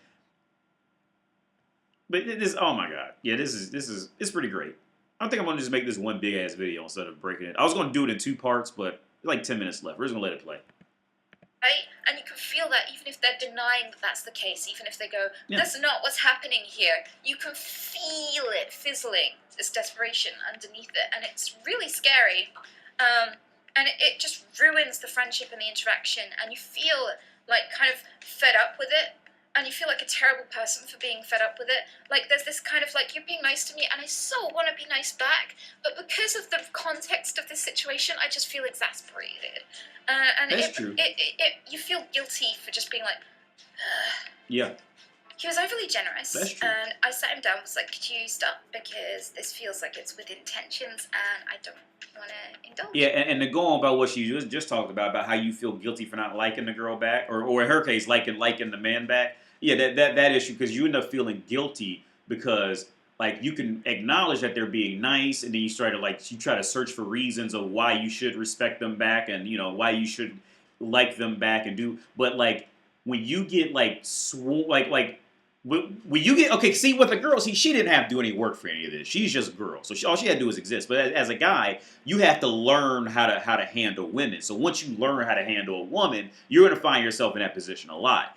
But this, oh my god, yeah, it's pretty great. I think I'm gonna just make this one big ass video instead of breaking it. I was gonna do it in 2 parts, but like 10 minutes left. We're just gonna let it play. Right? And you can feel that even if they're denying that that's the case, even if they go, that's not what's happening here. You can feel it fizzling, this desperation underneath it, and it's really scary. And it just ruins the friendship and the interaction, and you feel like kind of fed up with it. and you feel like a terrible person for being fed up with it. Like, there's this kind of, like, you're being nice to me, and I so want to be nice back, but because of the context of this situation, I just feel exasperated. And That's true. you feel guilty for just being like, Yeah. He was overly generous, That's true. and I sat him down and was like, could you stop, because this feels like it's within tensions, and I don't want to indulge. Yeah, and to go on about what she just talked about how you feel guilty for not liking the girl back, or in her case, liking the man back. Yeah, that issue, because you end up feeling guilty because like you can acknowledge that they're being nice, and then you try to search for reasons of why you should respect them back, and why you should like them back and do. But like when you get when you get okay, see with the girl, she didn't have to do any work for any of this. She's just a girl, so all she had to do was exist. But as a guy, you have to learn how to handle women. So once you learn how to handle a woman, you're gonna find yourself in that position a lot.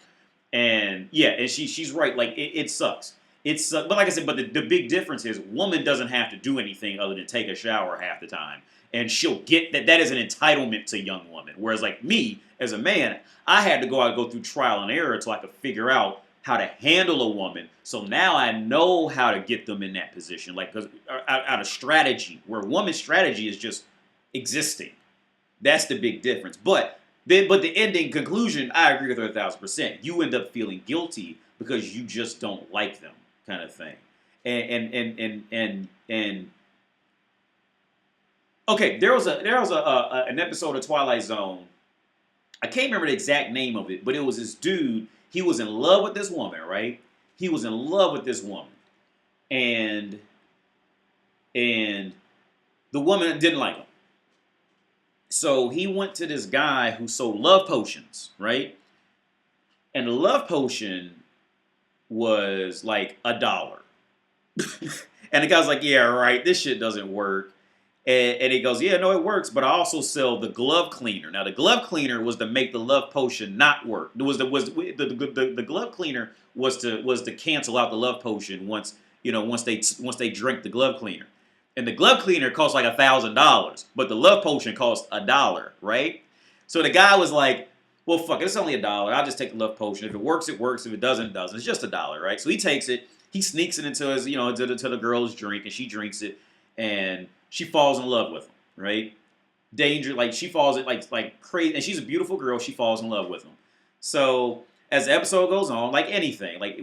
And yeah, and she's right. Like it sucks. It sucks. But like I said, but the big difference is, woman doesn't have to do anything other than take a shower half the time, and she'll get that. That is an entitlement to young woman. Whereas like me as a man, I had to go through trial and error until I could figure out how to handle a woman. So now I know how to get them in that position, like because out of strategy, where woman's strategy is just existing. That's the big difference. But the ending conclusion, I agree with her 1,000%. You end up feeling guilty because you just don't like them, kind of thing. And okay, there was an episode of Twilight Zone. I can't remember the exact name of it, but it was this dude. He was in love with this woman, right? He was in love with this woman, and the woman didn't like him. So he went to this guy who sold love potions, right? And the love potion was like $1. And the guy's like, yeah, right, this shit doesn't work. And he goes, yeah, no, it works, but I also sell the glove cleaner. Now, the glove cleaner was to make the love potion not work. The glove cleaner was to cancel out the love potion once they drink the glove cleaner. And the glove cleaner cost like $1,000, but the love potion cost $1, right? So the guy was like, well, fuck it, it's only $1. I'll just take the love potion. If it works, it works. If it doesn't, it doesn't. It's just $1, right? So he takes it. He sneaks it into his, to the girl's drink, and she drinks it, and she falls in love with him, right? Danger, like she falls in like crazy, and she's a beautiful girl. She falls in love with him. So as the episode goes on, like anything, like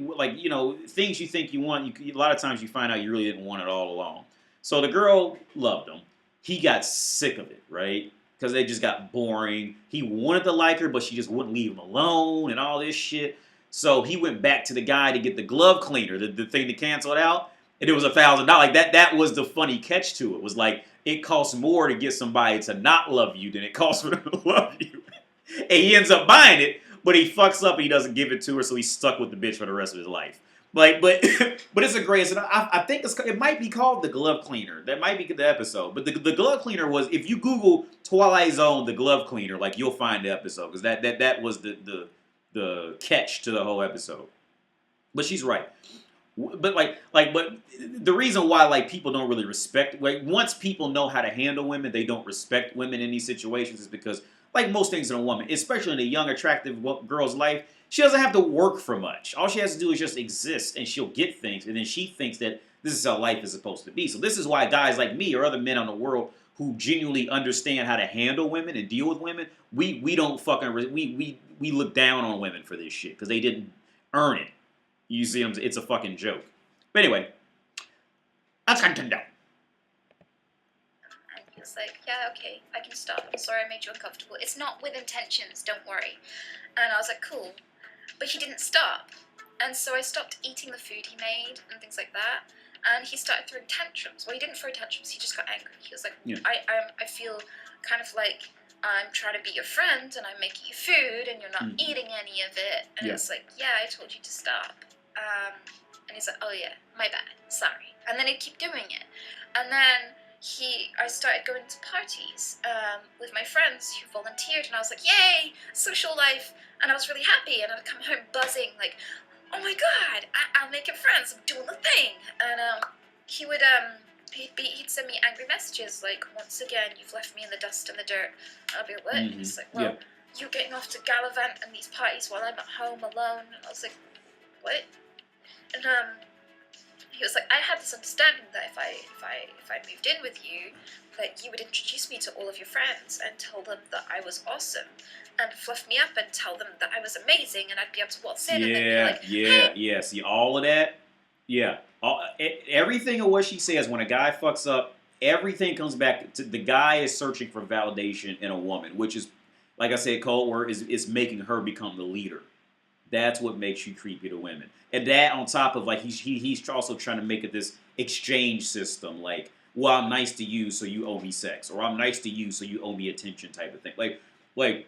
things you think you want, a lot of times you find out you really didn't want it all along. So the girl loved him. He got sick of it, right? Because they just got boring. He wanted to like her, but she just wouldn't leave him alone and all this shit. So he went back to the guy to get the glove cleaner, the thing to cancel it out. And it was $1,000. Like that was the funny catch to it. Was like it costs more to get somebody to not love you than it costs for them to love you. And he ends up buying it, but he fucks up and he doesn't give it to her, so he's stuck with the bitch for the rest of his life. Like, but it's a great. I think it might be called the glove cleaner. That might be the episode. But the glove cleaner was, if you Google Twilight Zone the glove cleaner, like you'll find the episode, because that was the catch to the whole episode. But she's right. But but the reason why like people don't really respect, like once people know how to handle women, they don't respect women in these situations, is because like most things in a woman, especially in a young attractive girl's life, she doesn't have to work for much. All she has to do is just exist, and she'll get things, and then she thinks that this is how life is supposed to be. So this is why guys like me or other men on the world who genuinely understand how to handle women and deal with women, we don't fucking we look down on women for this shit because they didn't earn it. You see, it's a fucking joke. But anyway, that's Nintendo. And he was like, yeah, okay, I can stop. I'm sorry I made you uncomfortable. It's not with intentions, don't worry. And I was like, cool. But he didn't stop. And so I stopped eating the food he made and things like that. And he started throwing tantrums. Well, he didn't throw tantrums, he just got angry. He was like, yeah. I feel kind of like I'm trying to be your friend and I'm making you food and you're not eating any of it. And it's like, yeah, I told you to stop. And he's like, oh yeah, my bad, sorry. And then he'd keep doing it. And then I started going to parties with my friends who volunteered, and I was like, yay, social life. And I was really happy, and I'd come home buzzing, like, oh my god, I'm making friends, I'm doing the thing. And he'd send me angry messages, like, once again, you've left me in the dust and the dirt. And I'd be like, what? And he's like, well, you're getting off to gallivant in these parties while I'm at home alone. And I was like, what? And he was like, I had this understanding that if I moved in with you, that you would introduce me to all of your friends and tell them that I was awesome, and fluff me up and tell them that I was amazing, and I'd be able to waltz in and they'd be like, hey. See, all of that, everything of what she says when a guy fucks up, everything comes back to the guy is searching for validation in a woman, which is, like I said, cold word is making her become the leader. That's what makes you creepy to women. And that on top of, like, he's also trying to make it this exchange system, like, well, I'm nice to you, so you owe me sex, or I'm nice to you, so you owe me attention, type of thing. Like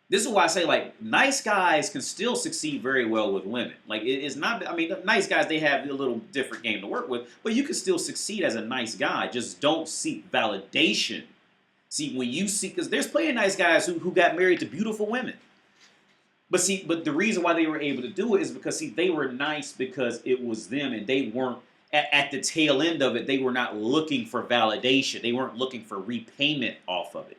this is why I say, like, nice guys can still succeed very well with women. Like, it's not, I mean, nice guys, they have a little different game to work with, but you can still succeed as a nice guy. Just don't seek validation. See, when you seek, because there's plenty of nice guys who got married to beautiful women. But the reason why they were able to do it is because, see, they were nice because it was them, and they weren't, at the tail end of it, they were not looking for validation. They weren't looking for repayment off of it.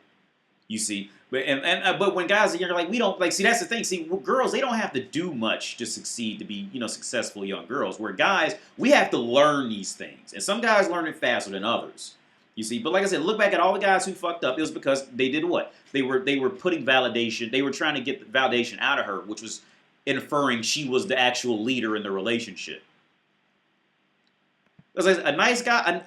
You see? But when guys are younger, like, we don't, like, see, that's the thing. See, girls, they don't have to do much to succeed, to be, successful young girls. Where guys, we have to learn these things. And some guys learn it faster than others. You see, but like I said, look back at all the guys who fucked up. It was because they did what? They were putting validation. They were trying to get the validation out of her, which was inferring she was the actual leader in the relationship. Because a nice guy,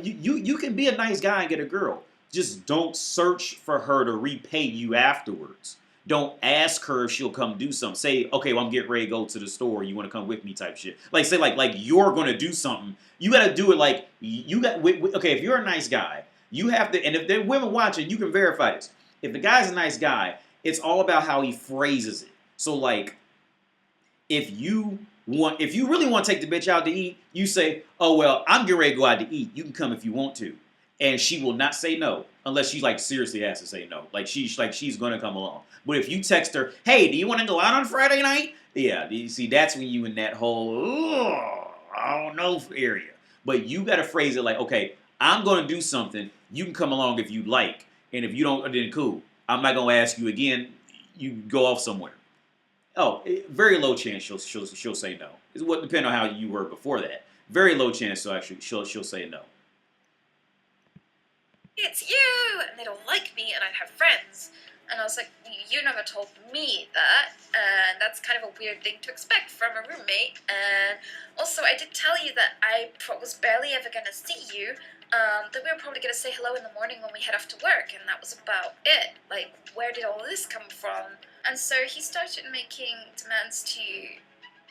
you can be a nice guy and get a girl. Just don't search for her to repay you afterwards. Don't ask her if she'll come do something. Say, okay, well, I'm getting ready to go to the store. You want to come with me type shit. Like, say, like you're going to do something. You got to do it like, okay, if you're a nice guy, you have to, and if there are women watching, you can verify this. If the guy's a nice guy, it's all about how he phrases it. So, like, if you really want to take the bitch out to eat, you say, oh, well, I'm getting ready to go out to eat. You can come if you want to. And she will not say no unless she, like, seriously has to say no. Like, she's going to come along. But if you text her, hey, do you want to go out on Friday night? Yeah, you see, that's when you in that whole, I don't know area. But you got to phrase it like, okay, I'm going to do something. You can come along if you like. And if you don't, then cool. I'm not going to ask you again. You go off somewhere. Oh, very low chance she'll say no. It would depend on how you were before that. Very low chance she'll say no. It's you! And they don't like me, and I have friends. And I was like, you never told me that, and that's kind of a weird thing to expect from a roommate. And also, I did tell you that I was barely ever going to see you, that we were probably going to say hello in the morning when we head off to work, and that was about it. Like, where did all this come from? And so he started making demands to...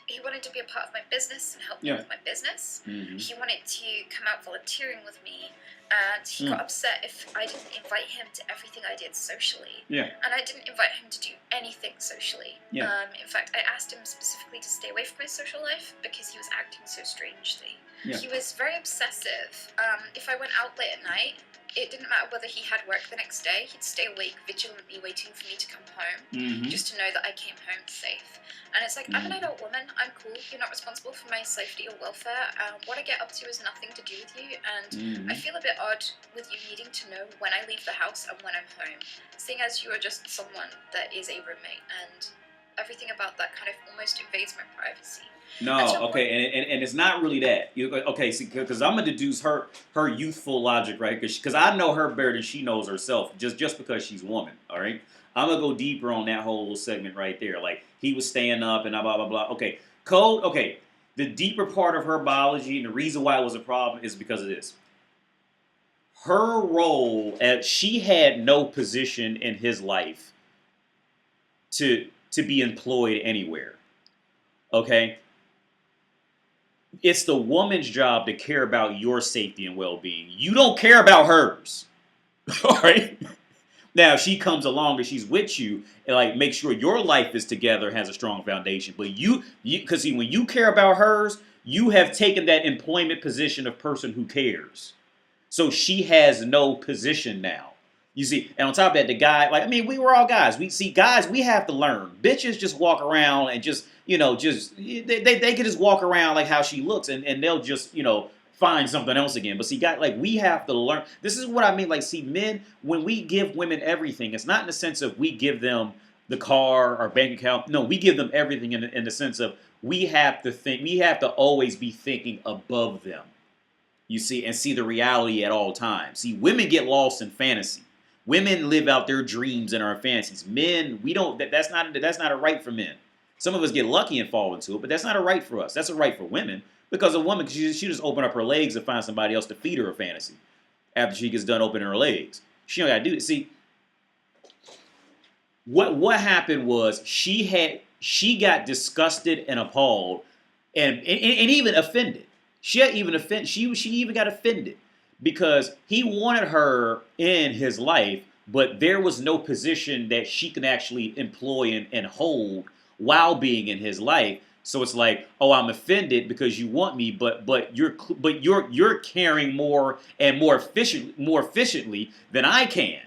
He wanted to be a part of my business and help me with my business. Mm-hmm. He wanted to come out volunteering with me. And he got upset if I didn't invite him to everything I did socially. Yeah. And I didn't invite him to do anything socially. Yeah. In fact, I asked him specifically to stay away from his social life because he was acting so strangely. Yeah. He was very obsessive. If I went out late at night, it didn't matter whether he had work the next day. He'd stay awake vigilantly waiting for me to come home, just to know that I came home safe. And it's like, I'm an adult woman, I'm cool, you're not responsible for my safety or welfare. What I get up to is nothing to do with you, and I feel a bit odd with you needing to know when I leave the house and when I'm home, seeing as you are just someone that is a roommate, and everything about that kind of almost invades my privacy. No, okay, and it's not really that. Okay, see, because I'm going to deduce her youthful logic, right? Because I know her better than she knows herself, just because she's a woman, all right? I'm going to go deeper on that whole segment right there. Like, he was staying up and blah, blah, blah. Okay, code, okay. The deeper part of her biology and the reason why it was a problem is because of this. Her role, she had no position in his life to be employed anywhere, okay? It's the woman's job to care about your safety and well-being. You don't care about hers, all right? Now, if she comes along and she's with you and, like, make sure your life is together, has a strong foundation. But because see, when you care about hers, you have taken that employment position of person who cares. So she has no position now. You see, and on top of that, the guy, like, I mean, we were all guys. Guys, we have to learn. Bitches just walk around and just, they can just walk around like how she looks and they'll just, find something else again. But see, guys, like, we have to learn. This is what I mean. Like, see, men, when we give women everything, it's not in the sense of we give them the car, our bank account. No, we give them everything in the sense of we have to think, we have to always be thinking above them. You see, and see the reality at all times. See, women get lost in fantasy. Women live out their dreams and our fantasies. Men, we don't. That's not a right for men. Some of us get lucky and fall into it, but that's not a right for us. That's a right for women because a woman, she just open up her legs and find somebody else to feed her a fantasy after she gets done opening her legs. She don't got to do it. See, what happened was she got disgusted and appalled and even offended. She even got offended because he wanted her in his life, but there was no position that she can actually employ and hold while being in his life. So it's like, oh, I'm offended because you want me, but you're caring more and more efficiently than I can.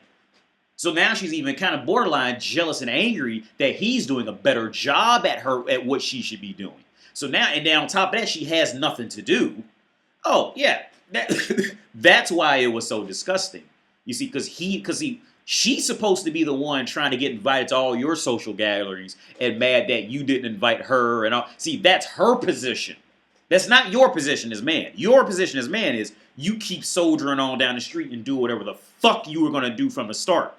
So now she's even kind of borderline jealous and angry that he's doing a better job at what she should be doing. So now, and then on top of that, she has nothing to do. Oh yeah, that's why it was so disgusting. You see, she's supposed to be the one trying to get invited to all your social gatherings and mad that you didn't invite her and all. See, that's her position. That's not your position as man. Your position as man is you keep soldiering on down the street and do whatever the fuck you were gonna do from the start.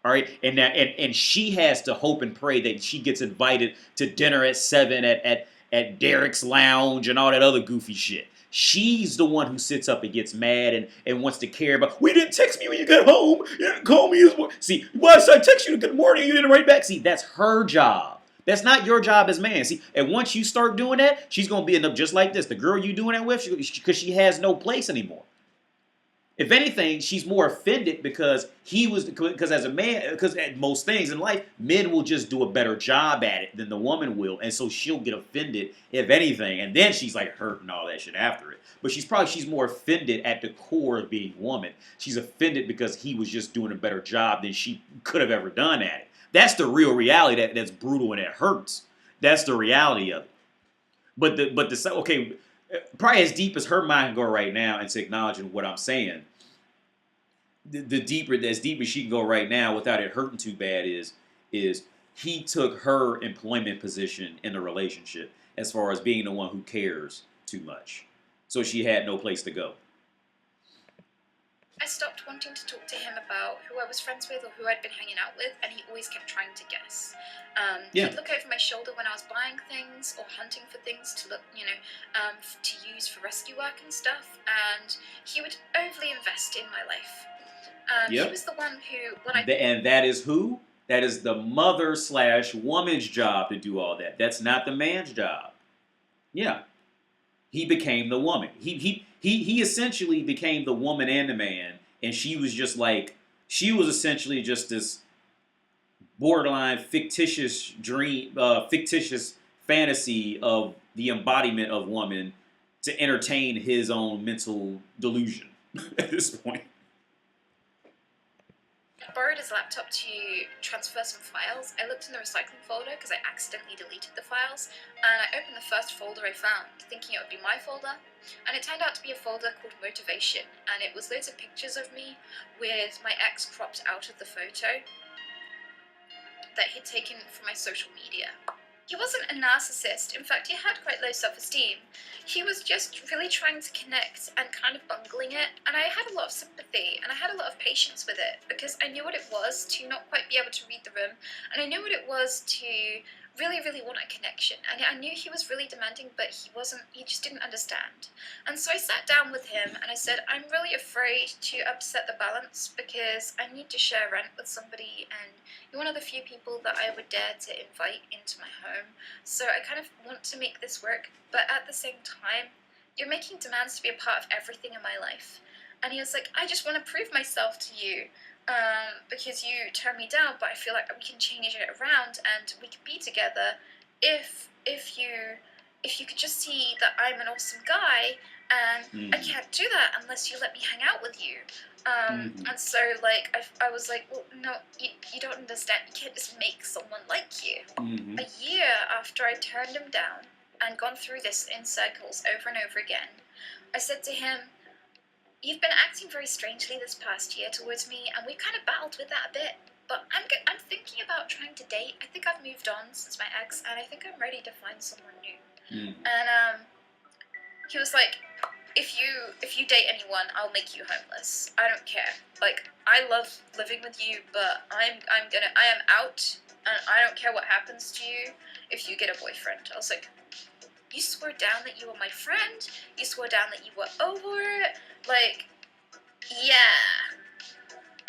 All right, and she has to hope and pray that she gets invited to dinner at 7 at Derek's Lounge and all that other goofy shit. She's the one who sits up and gets mad and wants to care about. We didn't text me when you got home. You didn't call me. See, why did I text you good morning? You didn't write back. See, that's her job. That's not your job as man. See, and once you start doing that, she's gonna end up just like this. The girl you doing that with, because she has no place anymore. If anything, she's more offended because as a man, because at most things in life, men will just do a better job at it than the woman will, and so she'll get offended if anything, and then she's like hurting all that shit after it. But she's more offended at the core of being woman. She's offended because he was just doing a better job than she could have ever done at it. That's the real reality that's brutal and it hurts. That's the reality of it. Okay, probably as deep as her mind can go right now into acknowledging what I'm saying, the deeper as deep as she can go right now without it hurting too bad is he took her employment position in the relationship as far as being the one who cares too much. So she had no place to go. I stopped wanting to talk to him about who I was friends with or who I'd been hanging out with, and he always kept trying to guess. He'd look over my shoulder when I was buying things or hunting for things to look, to use for rescue work and stuff, and he would overly invest in my life. He was the one who, and that is who? That is the mother/woman's job to do all that. That's not the man's job. Yeah. He became the woman. He essentially became the woman and the man, and she was essentially just this borderline fictitious dream, fictitious fantasy of the embodiment of woman to entertain his own mental delusion at this point. I borrowed his laptop to transfer some files. I looked in the recycling folder because I accidentally deleted the files, and I opened the first folder I found, thinking it would be my folder, and it turned out to be a folder called Motivation, and it was loads of pictures of me with my ex cropped out of the photo that he'd taken from my social media. He wasn't a narcissist. In fact, he had quite low self-esteem. He was just really trying to connect and kind of bungling it. And I had a lot of sympathy and I had a lot of patience with it because I knew what it was to not quite be able to read the room. And I knew what it was to really, really want a connection. And I knew he was really demanding, but he just didn't understand. And so I sat down with him and I said, I'm really afraid to upset the balance because I need to share rent with somebody and you're one of the few people that I would dare to invite into my home. So I kind of want to make this work, but at the same time, you're making demands to be a part of everything in my life. And he was like, I just want to prove myself to you. Because you turn me down, but I feel like we can change it around and we could be together if you could just see that I'm an awesome guy and I can't do that unless you let me hang out with you. And so like I was like, well, no, you don't understand. You can't just make someone like you. A year after I turned him down and gone through this in circles over and over again, I said to him, you've been acting very strangely this past year towards me, and we kind of battled with that a bit. But I'm thinking about trying to date. I think I've moved on since my ex, and I think I'm ready to find someone new. Mm. And he was like, if you date anyone, I'll make you homeless. I don't care. Like, I love living with you, but I am out, and I don't care what happens to you if you get a boyfriend. I was like, you swore down that you were my friend. You swore down that you were over it. Like, yeah.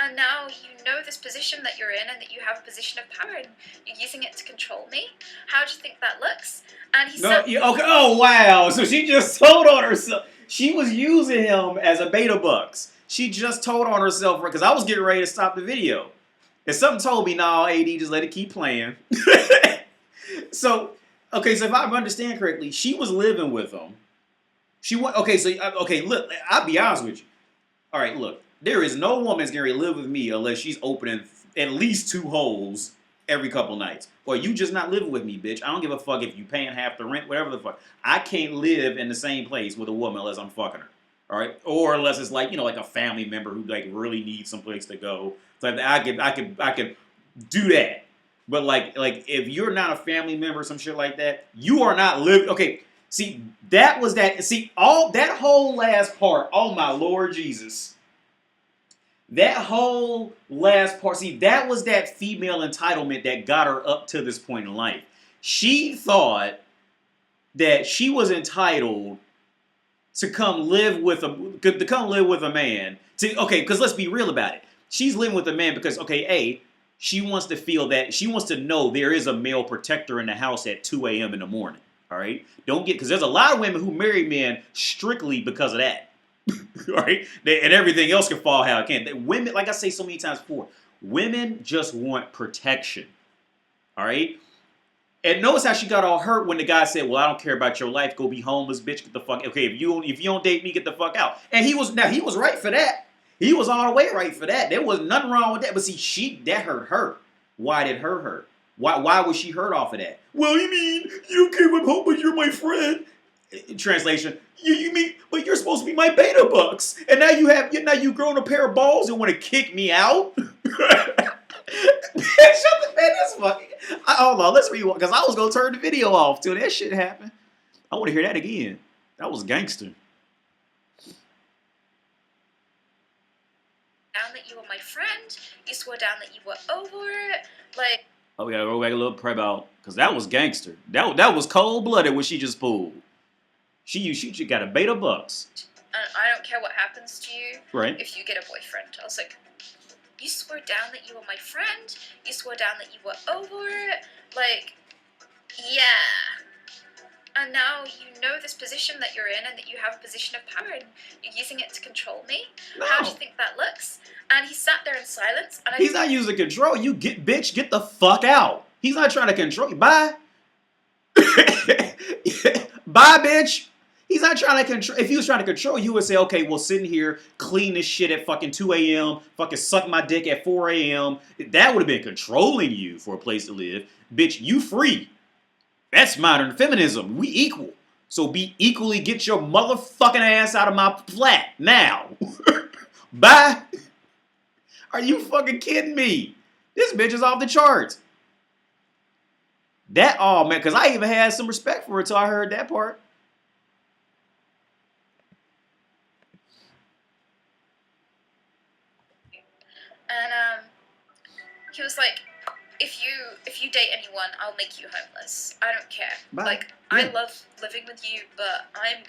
And now you know this position that you're in and that you have a position of power and you're using it to control me. How do you think that looks? And he said... Okay. Oh, wow. So she just told on herself. She was using him as a beta bucks. She just told on herself because I was getting ready to stop the video. And something told me, nah, AD, just let it keep playing. So, okay, so if I understand correctly, she was living with him. Look, I'll be honest with you. All right, look. There is no woman that's going to live with me unless she's opening at least 2 holes every couple nights. Or you just not living with me, bitch. I don't give a fuck if you paying half the rent, whatever the fuck. I can't live in the same place with a woman unless I'm fucking her. All right? Or unless it's like, like a family member who like really needs some place to go. So I could do that. But like if you're not a family member or some shit like that, you are not living. Okay, see, that was that. See, all that whole last part, oh my Lord Jesus. That whole last part, see, that was that female entitlement that got her up to this point in life. She thought that she was entitled to come live with a man. Because let's be real about it. She's living with a man because, she wants to feel that, she wants to know there is a male protector in the house at 2 a.m. in the morning. All right? Because there's a lot of women who marry men strictly because of that. Right? And everything else can fall how it can. Women, like I say so many times before, women just want protection. All right? And notice how she got all hurt when the guy said, well, I don't care about your life. Go be homeless, bitch. Get the fuck. Okay, if you don't date me, get the fuck out. And he was right for that. He was all the way right for that. There was nothing wrong with that. But see, that hurt her. Why did her hurt? Why was she hurt off of that? Well, you mean you don't care about home, but you're my friend. Translation, you mean, but you're supposed to be my beta bucks, and now you've grown a pair of balls and want to kick me out? Shut the man, that's fucking. Hold on, let's rewind, because I was gonna turn the video off till that shit happened. I want to hear that again. That was gangster. Down that you were my friend. You swore down that you were over it. Like. Oh, we gotta go back a little prep out, because that was gangster. That was cold blooded what she just pulled. She got a beta bucks. And I don't care what happens to you. Right. If you get a boyfriend. I was like, you swore down that you were my friend. You swore down that you were over it. Like, yeah. And now you know this position that you're in and that you have a position of power and you're using it to control me. No. How do you think that looks? And he sat there in silence. And he's not using control. You get the fuck out. He's not trying to control you. Bye. Bye, bitch. He's not trying to control. If he was trying to control you, would say, okay, well, sit in here, clean this shit at fucking 2 a.m., fucking suck my dick at 4 a.m. That would have been controlling you for a place to live. Bitch, you free. That's modern feminism. We equal. So be equally, get your motherfucking ass out of my flat now. Bye. Are you fucking kidding me? This bitch is off the charts. Man, because I even had some respect for her until I heard that part. And he was like, if you date anyone, I'll make you homeless. I don't care. Bye. Like, yeah. I love living with you, but I am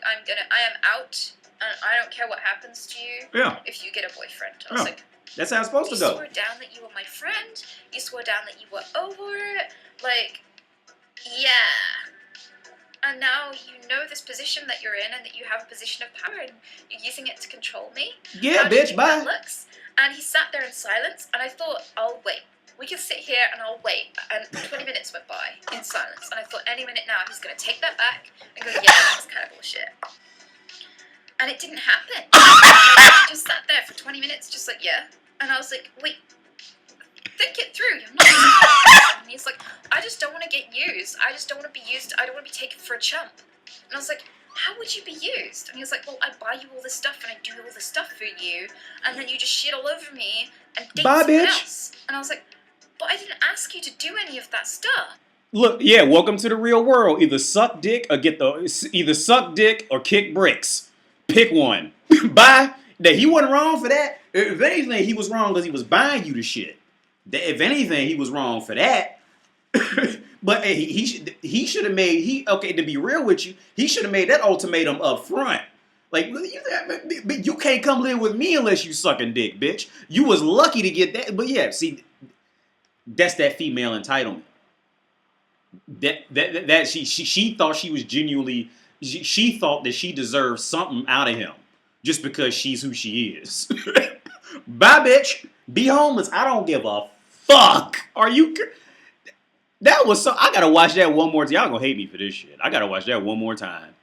out, and I don't care what happens to you. Yeah. If you get a boyfriend. I was like, that's how it's supposed to go. You swore down that you were my friend. You swore down that you were over it. Like, yeah. And now you know this position that you're in and that you have a position of power and you're using it to control me. Yeah, How bitch, bye. That looks? And he sat there in silence, and I thought, I'll wait. We can sit here and I'll wait. And 20 minutes went by in silence. And I thought, any minute now, he's going to take that back and go, yeah, that was kind of bullshit. And it didn't happen. He just sat there for 20 minutes, just like, yeah. And I was like, wait, think it through. You're not. And he's like, I just don't want to get used. I just don't want to be used. I don't want to be taken for a chump. And I was like, how would you be used? And he was like, well, I buy you all this stuff and I do all this stuff for you, and then you just shit all over me and date someone else. And I was like, But I didn't ask you to do any of that stuff. Look, yeah, welcome to the real world. Either suck dick or kick bricks. Pick one. Bye. That he wasn't wrong for that. If anything, he was wrong because he was buying you the shit. If anything, he was wrong for that. But hey, he should have made to be real with you, he should have made that ultimatum up front. Like, you can't come live with me unless you sucking dick, bitch. You was lucky to get that. But yeah, see, that's that female entitlement. That she thought she was genuinely, she thought that she deserved something out of him just because she's who she is. Bye, bitch. Be homeless. I don't give a fuck. Are you? That was so. I gotta watch that one more time. Y'all gonna hate me for this shit. I gotta watch that one more time.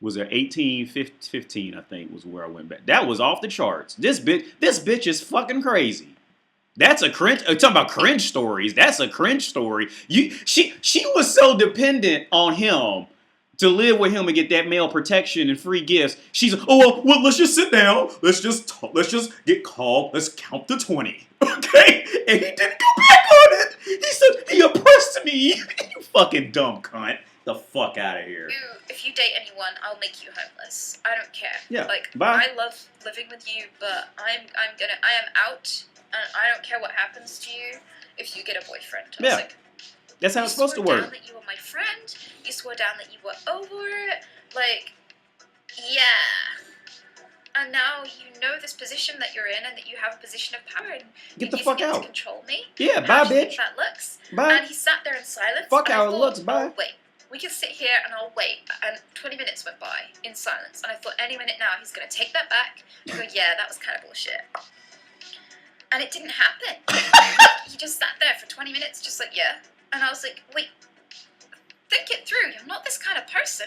Was there 18, 15, I think was where I went back. That was off the charts. This bitch is fucking crazy. That's a cringe. Talking about cringe stories. That's a cringe story. She was so dependent on him to live with him and get that male protection and free gifts. She's well, let's just sit down. Let's just talk. Let's just get calm. Let's count to 20. Okay? And he didn't go back on it. He said he oppressed me. You fucking dumb cunt. The fuck out of here. If you date anyone, I'll make you homeless. I don't care. Yeah. Like, bye. I love living with you, but I am out, and I don't care what happens to you if you get a boyfriend. I was like, that's how it's supposed to work. You swore down that you were my friend. You swore down that you were over it. Like, yeah. And now you know this position that you're in, and that you have a position of power, and get the fuck out. To control me. Yeah, bye, bitch. That looks. Bye. And he sat there in silence. Fuck how it looks. Bye. Oh, wait. We can sit here and I'll wait. And 20 minutes went by in silence. And I thought any minute now he's going to take that back and go, yeah, that was kind of bullshit. And it didn't happen. He just sat there for 20 minutes just like, yeah. And I was like, wait, think it through. You're not this kind of person.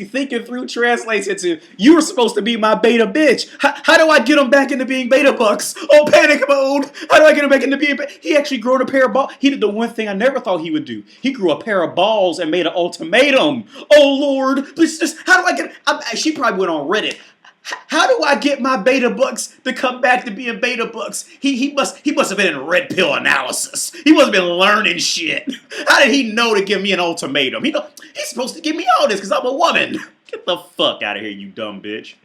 Thinking through translates into, you were supposed to be my beta bitch. How do I get him back into being beta bucks? Oh, panic mode. How do I get him back into being beta? He actually grew a pair of balls. He did the one thing I never thought he would do. He grew a pair of balls and made an ultimatum. Oh, Lord. Please, how do I get... She probably went on Reddit. How do I get my beta bucks to come back to being beta bucks? He must have been in RedPill analysis. He must have been learning shit. How did he know to give me an ultimatum? He's supposed to give me all this because I'm a woman. Get the fuck out of here, you dumb bitch.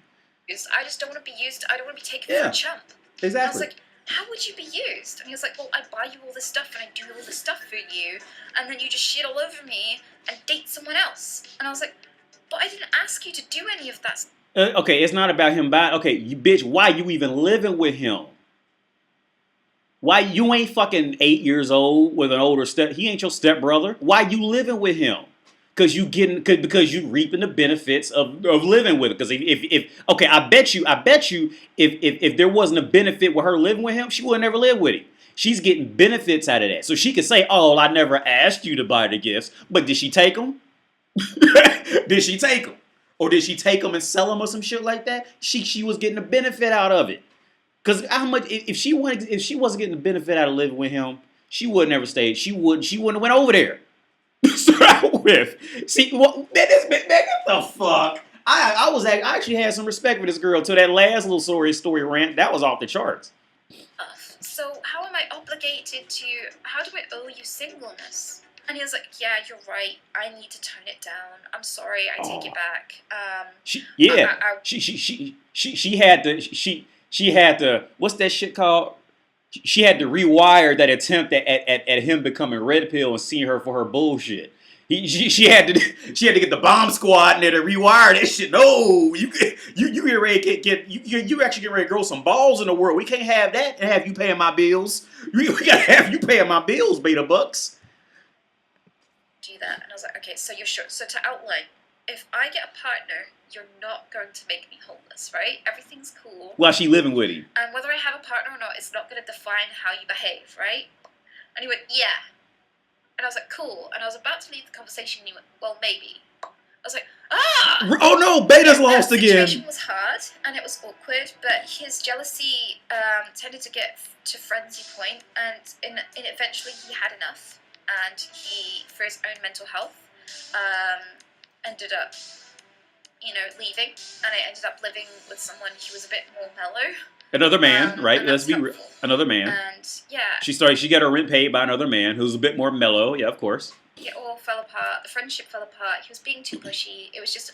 I just don't want to be used. I don't want to be taken for a chump. Exactly. And I was like, how would you be used? And he was like, well, I buy you all this stuff and I do all this stuff for you, and then you just shit all over me and date someone else. And I was like, but I didn't ask you to do any of that stuff. Okay, it's not about him buying. Okay, you bitch, why you even living with him? Why you ain't fucking 8 years old with an older step? He ain't your stepbrother. Why you living with him? Because you reaping the benefits of living with him. Because I bet you if there wasn't a benefit with her living with him, she would never live with him. She's getting benefits out of that. So she could say, oh, I never asked you to buy the gifts. But did she take them? Did she take them? Or did she take them and sell them or some shit like that? She was getting a benefit out of it. Because how much if she wasn't getting the benefit out of living with him, she would never stayed. She wouldn't have went over there. Start with. See, man, get the fuck. I actually had some respect for this girl till that last little story rant. That was off the charts. So how am I obligated to? How do I owe you singleness? And he was like, yeah, you're right. I need to tone it down. I'm sorry. I take it back. She had to, what's that shit called? She had to rewire that attempt at him becoming RedPill and seeing her for her bullshit. She had to get the bomb squad in there to rewire that shit. No, you get ready to you actually get ready to grow some balls in the world. We can't have that and have you paying my bills. We gotta have you paying my bills, beta bucks. Do that. And I was like, okay, so you're sure. So to outline, if I get a partner, you're not going to make me homeless, right? Everything's cool. While she living with him. And whether I have a partner or not is not going to define how you behave, right? And he went, yeah. And I was like, cool. And I was about to leave the conversation and he went, well, maybe. I was like, ah! Oh no, beta's lost again. The situation was hard and it was awkward, but his jealousy tended to get to frenzy point, and eventually he had enough. And he, for his own mental health, ended up, leaving. And I ended up living with someone who was a bit more mellow. Another man, right? And Let's that's be helpful. another man. And yeah, She got her rent paid by another man who's a bit more mellow. Yeah, of course. it all fell apart. The friendship fell apart. He was being too pushy. It was just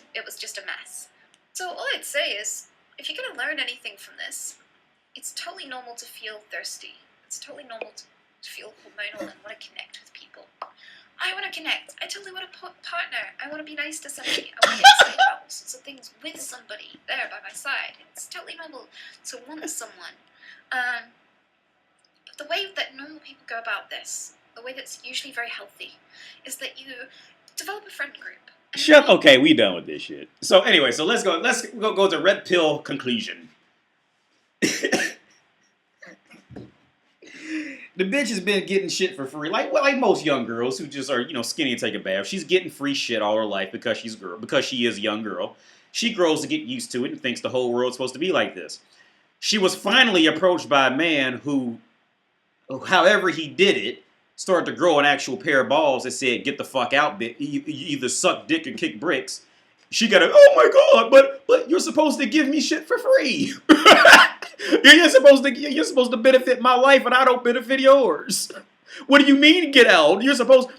a mess. So all I'd say is, if you're gonna learn anything from this, it's totally normal to feel thirsty. It's totally normal to feel hormonal and want to connect with people. I want to connect. I totally want a partner. I want to be nice to somebody. I want to get excited about all sorts of things with somebody there by my side. It's totally normal to want someone. But the way that normal people go about this, the way that's usually very healthy, is that you develop a friend group. Okay, we done with this shit. So anyway, so let's go to RedPill conclusion. The bitch has been getting shit for free, like most young girls who just are skinny and take a bath. She's getting free shit all her life because she is a young girl. She grows to get used to it and thinks the whole world's supposed to be like this. She was finally approached by a man who, however he did it, started to grow an actual pair of balls that said, "Get the fuck out, bitch. You either suck dick or kick bricks." She got a, "Oh my god, but you're supposed to give me shit for free." You're supposed to benefit my life, and I don't benefit yours. What do you mean, get out? You're supposed to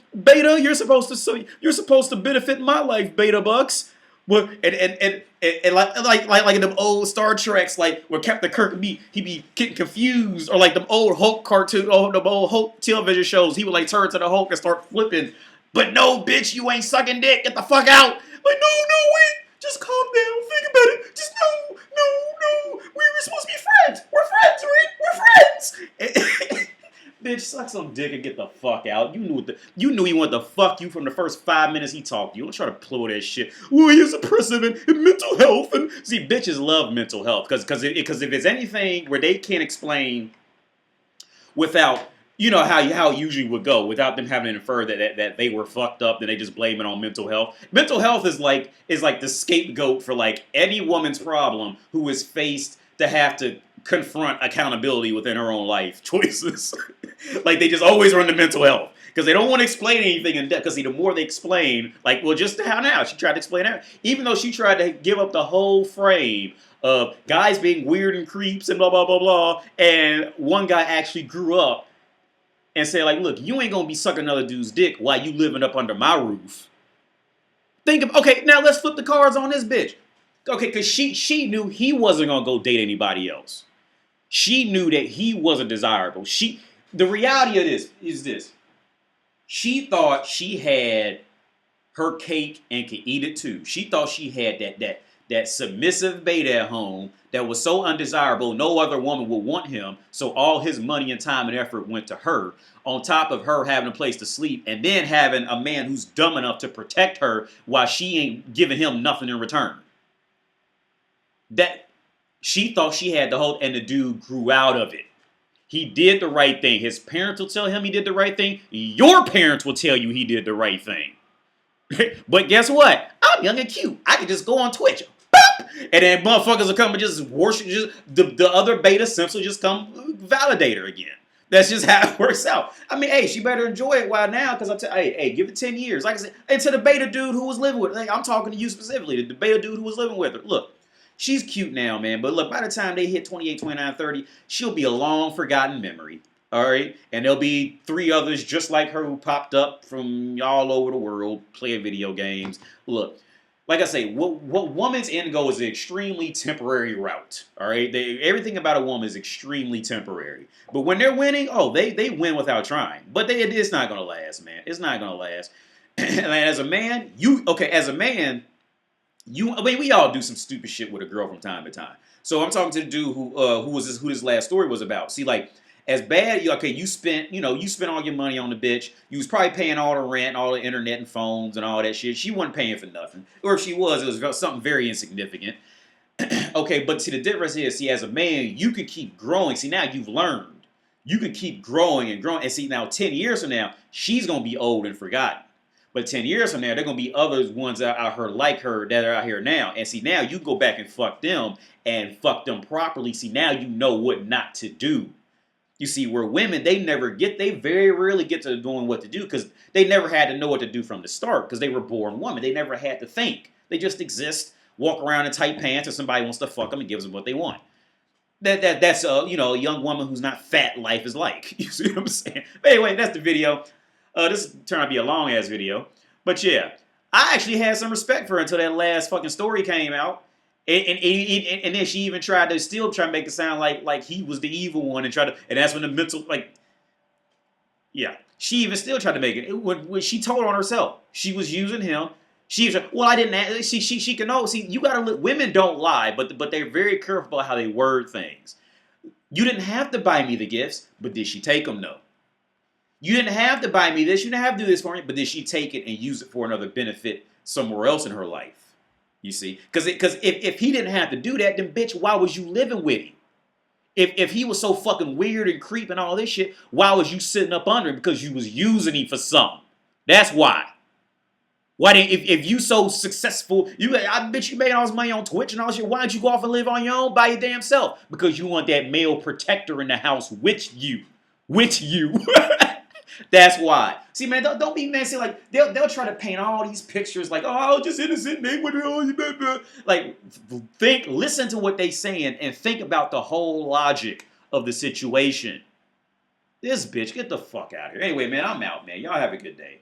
benefit my life, beta bucks. Well, and like in them old Star Treks, like where Captain Kirk he be getting confused, or like them old Hulk cartoon, or them old Hulk television shows. He would like turn to the Hulk and start flipping. But no, bitch, you ain't sucking dick. Get the fuck out. Like, no, wait. Just calm down. Think about it. Just no. We were supposed to be friends. We're friends, right? We're friends. Bitch, suck some dick and get the fuck out. You knew he wanted to fuck you from the first 5 minutes he talked to you. Don't try to pull that shit. Well, he is oppressive and mental health. And see, bitches love mental health because if it's anything where they can't explain without how it usually would go, without them having to infer that they were fucked up, then they just blame it on mental health. Mental health is like the scapegoat for like any woman's problem who is faced to have to confront accountability within her own life choices. Like they just always run to mental health because they don't want to explain anything in depth. Because the more they explain, like, well, just how now she tried to explain that, even though she tried to give up the whole frame of guys being weird and creeps and blah blah blah blah, and one guy actually grew up and said, like, look, you ain't gonna be sucking another dude's dick while you living up under my roof. Okay, now let's flip the cards on this bitch. Okay, because she knew he wasn't gonna go date anybody else. She knew that he wasn't desirable. The reality of this is this. She thought she had her cake and could eat it too. She thought she had that submissive beta at home that was so undesirable no other woman would want him, so all his money and time and effort went to her, on top of her having a place to sleep, and then having a man who's dumb enough to protect her while she ain't giving him nothing in return. That she thought she had the whole, and the dude grew out of it. He did the right thing. His parents will tell him he did the right thing. Your parents will tell you he did the right thing. But guess what? I'm young and cute. I can just go on Twitch. Bop! And then motherfuckers will come and just worship. The other beta simps will just come validate her again. That's just how it works out. I mean, hey, she better enjoy it while now, because hey, give it 10 years. Like I said, and to the beta dude who was living with her. Like, I'm talking to you specifically. The beta dude who was living with her. Look, she's cute now, man. But look, by the time they hit 28, 29, 30, she'll be a long forgotten memory. All right? And there'll be 3 others just like her who popped up from all over the world playing video games. Look, like I say, what woman's end goal is an extremely temporary route. All right? Everything about a woman is extremely temporary. But when they're winning, they win without trying. But it's not going to last, man. It's not going to last. And as a man, we all do some stupid shit with a girl from time to time. So I'm talking to the dude who this last story was about. See, like, as bad, you spent all your money on the bitch. You was probably paying all the rent, all the internet and phones and all that shit. She wasn't paying for nothing. Or if she was, it was something very insignificant. Okay, but see, the difference is, see, as a man, you could keep growing. See, now you've learned. You could keep growing and growing. And see, now 10 years from now, she's going to be old and forgotten. But 10 years from now, there are going to be ones out here like her that are out here now. And see, now you go back and fuck them properly. See, now you know what not to do. You see, where women, they very rarely get to doing what to do because they never had to know what to do from the start because they were born women. They never had to think. They just exist, walk around in tight pants, and somebody wants to fuck them and gives them what they want. That's a a young woman who's not fat. Life is like. You see what I'm saying? But anyway, that's the video. This turned out to be a long ass video, but yeah, I actually had some respect for her until that last fucking story came out, and then she even tried to still try to make it sound like he was the evil one and and that's when the mental yeah, she even still tried to make it. When she told on herself, she was using him. She was like, well, I didn't. She can know. See, you gotta. Women don't lie, but they're very careful about how they word things. You didn't have to buy me the gifts, but did she take them? No. You didn't have to buy me this. You didn't have to do this for me, but did she take it and use it for another benefit somewhere else in her life? You see, because if he didn't have to do that, then bitch, why was you living with him? If he was so fucking weird and creep and all this shit, why was you sitting up under him? Because you was using him for something. That's why. Why didn't if you so successful, I bet you made all this money on Twitch and all this shit. Why don't you go off and live on your own by your damn self? Because you want that male protector in the house with you. With you. That's why. See, man, don't be messy. Like they'll try to paint all these pictures like, oh, just innocent man. Like listen to what they saying and think about the whole logic of the situation. This bitch, get the fuck out of here. Anyway, man, I'm out, man. Y'all have a good day.